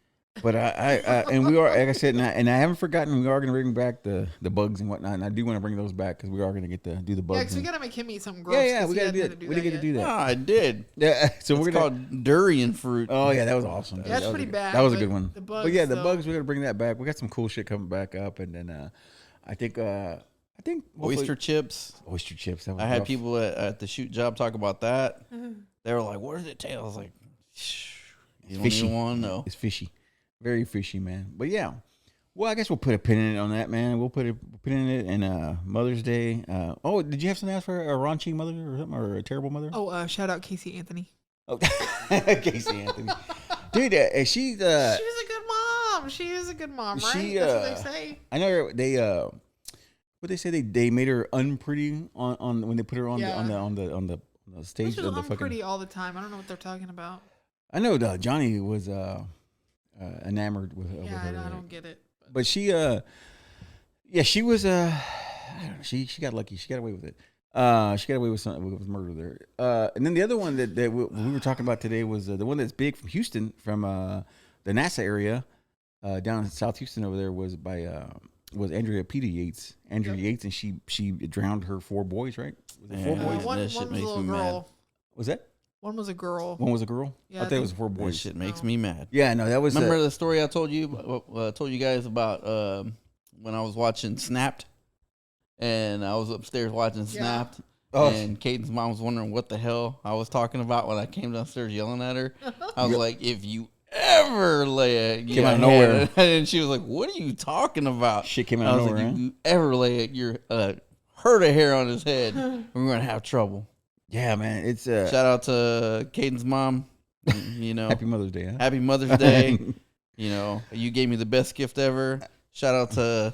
Speaker 2: But and we are, like I said, and I haven't forgotten, we are going to bring back the bugs and whatnot. And I do want to bring those back because we are going to get to do the bugs.
Speaker 3: Yeah, because we
Speaker 2: and-
Speaker 3: got to make him eat something gross.
Speaker 2: yeah, we got to
Speaker 3: got
Speaker 2: do that. We didn't get to do
Speaker 4: Oh,
Speaker 2: that.
Speaker 4: I did.
Speaker 2: Yeah, so
Speaker 4: It's
Speaker 2: we're gonna.
Speaker 4: called durian fruit.
Speaker 2: Oh yeah, that was awesome.
Speaker 3: That's
Speaker 2: That was
Speaker 3: pretty
Speaker 2: a good-
Speaker 3: bad,
Speaker 2: That was a
Speaker 3: but
Speaker 2: good one.
Speaker 3: the
Speaker 2: But yeah, the
Speaker 3: bugs,
Speaker 2: bugs, we're gonna bring that back. We got some cool shit coming back up, and then I think hopefully-
Speaker 4: Oyster chips.
Speaker 2: oyster chips. That was
Speaker 4: I had
Speaker 2: rough.
Speaker 4: people at the shoot job talk about that. They were like, "What does it taste?" I was like, "You don't
Speaker 2: fishy.
Speaker 4: even want to know."
Speaker 2: It's fishy, very fishy, man. But yeah, well, I guess we'll put a pin in it on that, man. We'll put a pin in it in Mother's Day. Oh, did you have something else for a raunchy mother or something, or a terrible mother?
Speaker 3: Oh, shout out Casey Anthony.
Speaker 2: Oh, Casey Anthony, dude, she
Speaker 3: She was a good mom. She is a good mom, right?
Speaker 2: She,
Speaker 3: That's what they say.
Speaker 2: I know they what they say they made her unpretty on when they put her on
Speaker 3: Yeah.
Speaker 2: on the stage
Speaker 3: Which is
Speaker 2: of the fucking.
Speaker 3: pretty all the time. I don't know what they're talking about.
Speaker 2: I know Johnny was enamored with her.
Speaker 3: Yeah, I don't get it.
Speaker 2: But she yeah, she was I don't know, she got lucky. She got away with it. She got away with something with murder there. And then the other one that we were talking about today was the one that's big from Houston, from the NASA area, down in South Houston over there, was Andrea Peter Yates. Andrea Yates, and she drowned her 4 boys, right? Was it 4 boys?
Speaker 3: One
Speaker 4: That
Speaker 3: was
Speaker 4: shit
Speaker 3: a
Speaker 4: makes
Speaker 3: little
Speaker 4: me mad.
Speaker 3: girl.
Speaker 2: Was that?
Speaker 3: One was a girl.
Speaker 2: One was a girl?
Speaker 3: Yeah,
Speaker 2: I
Speaker 3: I
Speaker 2: thought it was
Speaker 3: think-
Speaker 2: 4
Speaker 4: That
Speaker 2: boys.
Speaker 4: shit makes me mad.
Speaker 2: Yeah, no, that was
Speaker 4: Remember the story I told you? Told you guys about when I was watching Snapped, and I was upstairs watching Snapped, and Caden's mom was wondering what the hell I was talking about when I came downstairs yelling at her. I was like, "If you ever lay a
Speaker 2: Came out of nowhere.
Speaker 4: and she was like, "What are you talking about?"
Speaker 2: Shit came
Speaker 4: I
Speaker 2: out of
Speaker 4: was
Speaker 2: nowhere.
Speaker 4: like,
Speaker 2: huh?
Speaker 4: "If you ever lay your hurt a hair on his head, we're gonna have trouble."
Speaker 2: Yeah, man, it's
Speaker 4: Shout out to Caden's mom. You know,
Speaker 2: Happy Mother's Day. Huh?
Speaker 4: Happy Mother's Day. You know, you gave me the best gift ever. Shout out to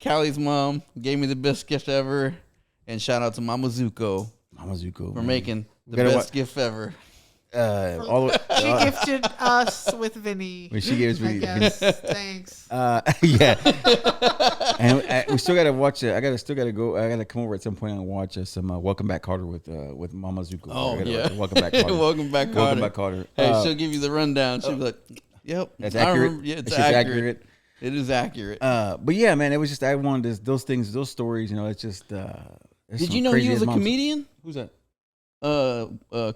Speaker 4: Callie's mom, gave me the best gift ever. And shout out to Mama Zuko
Speaker 2: Mama Zuko
Speaker 4: for
Speaker 2: man.
Speaker 4: making the
Speaker 2: gotta
Speaker 4: best gift ever.
Speaker 2: All the,
Speaker 3: She gifted us with Vinnie.
Speaker 2: when she gave us
Speaker 3: I
Speaker 2: Vinnie.
Speaker 3: guess. Thanks.
Speaker 2: Yeah, and we still gotta watch it. Still gotta go. I gotta come over at some point and watch some Welcome Back Carter with Mama Zuko.
Speaker 4: Oh,
Speaker 2: I gotta
Speaker 4: yeah.
Speaker 2: watch Welcome Back Carter.
Speaker 4: Welcome back, Carter.
Speaker 2: Welcome Back Carter.
Speaker 4: Hey, she'll give you the rundown. She'll be like, "Yep,
Speaker 2: That's
Speaker 4: I
Speaker 2: accurate.
Speaker 4: remember- Yeah, it's
Speaker 2: That shit's
Speaker 4: accurate. It is accurate."
Speaker 2: But yeah, man, it was just I wanted those things, those stories. You know, it's just.
Speaker 4: Did you know he was a comedian?
Speaker 2: Who's that?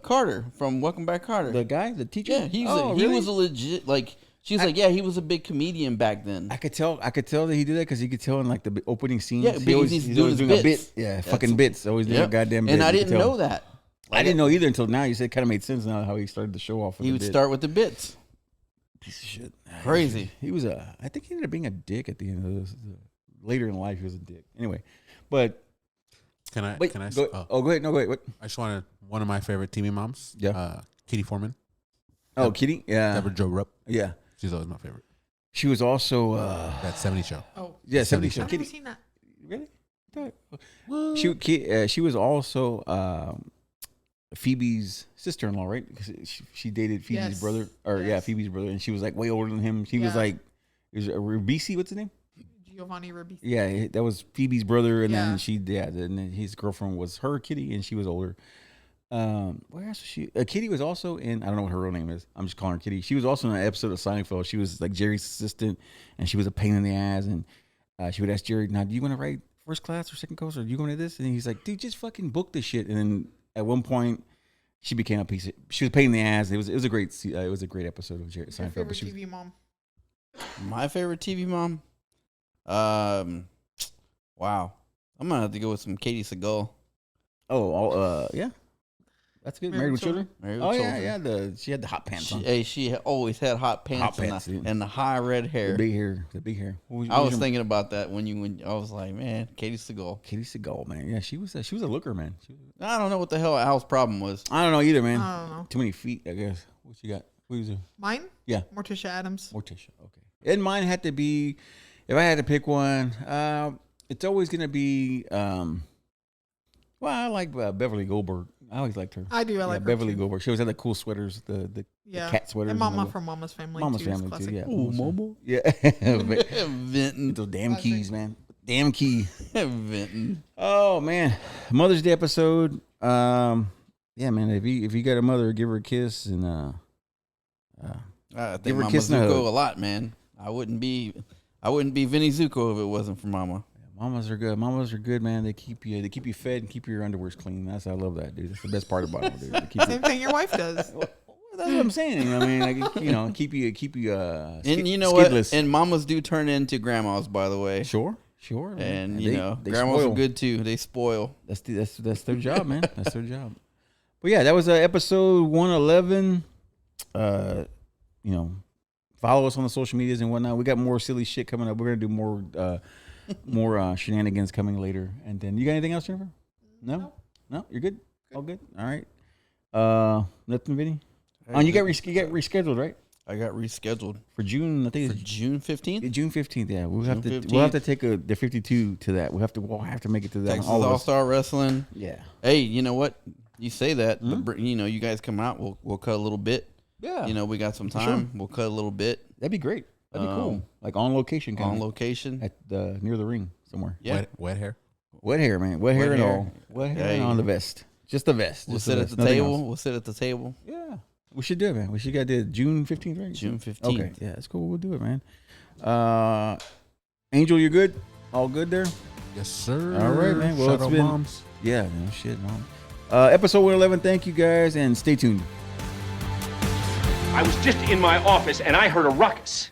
Speaker 4: Carter from Welcome Back, Carter.
Speaker 2: The guy, the teacher.
Speaker 4: Yeah, he was a legit like. She's like, yeah, he was a big comedian back then.
Speaker 2: I could tell that he did that because you could tell in like the opening scenes.
Speaker 4: Yeah,
Speaker 2: he
Speaker 4: because
Speaker 2: always,
Speaker 4: he's
Speaker 2: he's
Speaker 4: doing
Speaker 2: always
Speaker 4: his
Speaker 2: doing a
Speaker 4: bits.
Speaker 2: bit. Yeah,
Speaker 4: That's-
Speaker 2: fucking bits. Always doing a
Speaker 4: Yep.
Speaker 2: goddamn bit.
Speaker 4: And I
Speaker 2: You could
Speaker 4: didn't
Speaker 2: tell.
Speaker 4: know that.
Speaker 2: I didn't know either until now. You said it kind of made sense now how he started the show off. With
Speaker 4: He
Speaker 2: the
Speaker 4: would
Speaker 2: bit.
Speaker 4: start with the bits.
Speaker 2: Piece of shit.
Speaker 4: Crazy.
Speaker 2: He was I think he ended up being a dick at the end of this. Later in life, he was a dick. Anyway, but
Speaker 5: Can I?
Speaker 2: wait.
Speaker 5: Can I?
Speaker 2: Go ahead. No, wait. What?
Speaker 5: I just wanted one of my favorite TV moms.
Speaker 2: Yeah.
Speaker 5: Kitty Foreman.
Speaker 2: Oh, Kitty. Yeah.
Speaker 5: Deborah Jo Rupp.
Speaker 2: Yeah.
Speaker 5: She's always my favorite.
Speaker 2: She was also.
Speaker 5: That 70 show.
Speaker 3: Oh,
Speaker 2: Yeah, 70
Speaker 5: Show.
Speaker 2: show.
Speaker 3: I've never
Speaker 2: Kitty.
Speaker 3: seen that.
Speaker 2: Really? She was also Phoebe's sister-in-law, right? Because she dated Phoebe's
Speaker 3: Yes.
Speaker 2: brother, or
Speaker 3: Yes.
Speaker 2: Phoebe's brother, and she was like way older than him. He was
Speaker 3: Yeah.
Speaker 2: like, is Ribisi? What's his name?
Speaker 3: Giovanni Ribisi.
Speaker 2: Yeah, that was Phoebe's brother, and
Speaker 3: Yeah.
Speaker 2: then then his girlfriend was her Kitty, and she was older. Where else was she? Kitty was also in. I don't know what her real name is. I'm just calling her Kitty. She was also in an episode of Seinfeld. She was like Jerry's assistant, and she was a pain in the ass. And she would ask Jerry, "Now, do you want to ride first class or second class, or do you want to this?" And he's like, "Dude, just fucking book this shit." And then at one point, she became a piece of. She was a pain in the ass. It was a great episode of Jerry
Speaker 3: Your
Speaker 2: Seinfeld.
Speaker 3: favorite
Speaker 2: But she was,
Speaker 3: TV mom?
Speaker 4: My favorite TV mom. Wow. I'm gonna have to go with some Katie Seagal.
Speaker 2: yeah, that's good. Married with Children.
Speaker 4: Married with
Speaker 2: Oh
Speaker 4: Children.
Speaker 2: yeah. She had the hot pants on.
Speaker 4: She always had hot pants,
Speaker 2: dude.
Speaker 4: and the high red hair.
Speaker 2: The big hair.
Speaker 4: I was thinking about that when I was like, man, Katie Seagal.
Speaker 2: Katie Seagal, man. Yeah, she was a looker, man.
Speaker 4: I don't know what the hell Al's problem was.
Speaker 2: I don't know either, man.
Speaker 3: I don't know.
Speaker 2: Too many feet, I guess. What you got? What is it?
Speaker 3: Mine?
Speaker 2: Yeah.
Speaker 3: Morticia Adams.
Speaker 2: Morticia. Okay. And mine had to be, if I had to pick one, it's always gonna be. Well, I like Beverly Goldberg. I always liked her.
Speaker 3: I do. I like her
Speaker 2: Beverly
Speaker 3: too.
Speaker 2: Goldberg. She always had the cool sweaters, the
Speaker 3: Yeah.
Speaker 2: cat sweaters.
Speaker 3: And
Speaker 2: all
Speaker 3: Mama
Speaker 2: that.
Speaker 3: from Mama's Family.
Speaker 2: Mama's
Speaker 3: too, is
Speaker 2: Family
Speaker 3: classic.
Speaker 2: too. Yeah.
Speaker 4: Ooh, mobile.
Speaker 2: Yeah.
Speaker 4: Vinton.
Speaker 2: Those damn
Speaker 3: Classic.
Speaker 2: keys, man. Damn key.
Speaker 4: Vinton.
Speaker 2: Oh man, Mother's Day episode. Yeah, man. If you got a mother, give her a kiss and
Speaker 4: I
Speaker 2: Give
Speaker 4: think
Speaker 2: her a
Speaker 4: Mama
Speaker 2: kiss and a hug.
Speaker 4: Zuko a lot, man. I wouldn't be Vinnie Zuko if it wasn't for Mama.
Speaker 2: Mamas are good. Mamas are good, man. They keep you fed and keep your underwears clean. I love that, dude. That's the best part about it, dude. They keep
Speaker 3: Same thing your wife does.
Speaker 2: That's what I'm saying. You know what I mean, like, keep you
Speaker 4: And you know
Speaker 2: skidless.
Speaker 4: what? And mamas do turn into grandmas, by the way.
Speaker 2: Sure.
Speaker 4: And
Speaker 2: they
Speaker 4: grandmas
Speaker 2: spoil.
Speaker 4: are good too. They spoil.
Speaker 2: That's their job, man. That's their job. But yeah, that was episode 111. Follow us on the social medias and whatnot. We got more silly shit coming up. We're gonna do more shenanigans coming later. And then you got anything else, Jennifer? No, you're good. All good. All right. Nothing, Vinny. You got rescheduled, right?
Speaker 4: I got rescheduled
Speaker 2: For June. I think
Speaker 4: for
Speaker 2: it's
Speaker 4: June 15th.
Speaker 2: June 15th. Yeah, we'll have
Speaker 4: June
Speaker 2: to
Speaker 4: 15th.
Speaker 2: take the 52 to that. We'll have to make it to that.
Speaker 4: Texas
Speaker 2: all of us.
Speaker 4: All-Star Wrestling.
Speaker 2: Yeah.
Speaker 4: Hey, you know what? You say that, but you guys come out. We'll cut a little bit.
Speaker 2: Yeah.
Speaker 4: We got some
Speaker 2: For
Speaker 4: time.
Speaker 2: sure.
Speaker 4: We'll cut a little bit
Speaker 2: That'd be great. That'd be cool. Like on location,
Speaker 4: on location.
Speaker 2: at near the ring somewhere.
Speaker 4: Yeah,
Speaker 5: Wet hair.
Speaker 2: Wet hair, man. Wet hair and all. Wet hair and
Speaker 4: Yeah,
Speaker 2: on the vest. Just the vest.
Speaker 4: we'll
Speaker 2: Just
Speaker 4: sit at
Speaker 2: vest.
Speaker 4: the
Speaker 2: Nothing
Speaker 4: table.
Speaker 2: else.
Speaker 4: We'll sit at the table.
Speaker 2: Yeah. We should do it, man. We should get to June 15th, right?
Speaker 4: June 15th.
Speaker 2: Okay. Yeah, that's cool. We'll do it, man. Angel, you're good? All good there?
Speaker 5: Yes, sir.
Speaker 2: All right, man. Well,
Speaker 5: Shout
Speaker 2: it's
Speaker 5: out
Speaker 2: been-
Speaker 5: moms.
Speaker 2: Yeah, man. Shit, mom. Episode 111. Thank you guys and stay tuned.
Speaker 1: I was just in my office and I heard a ruckus.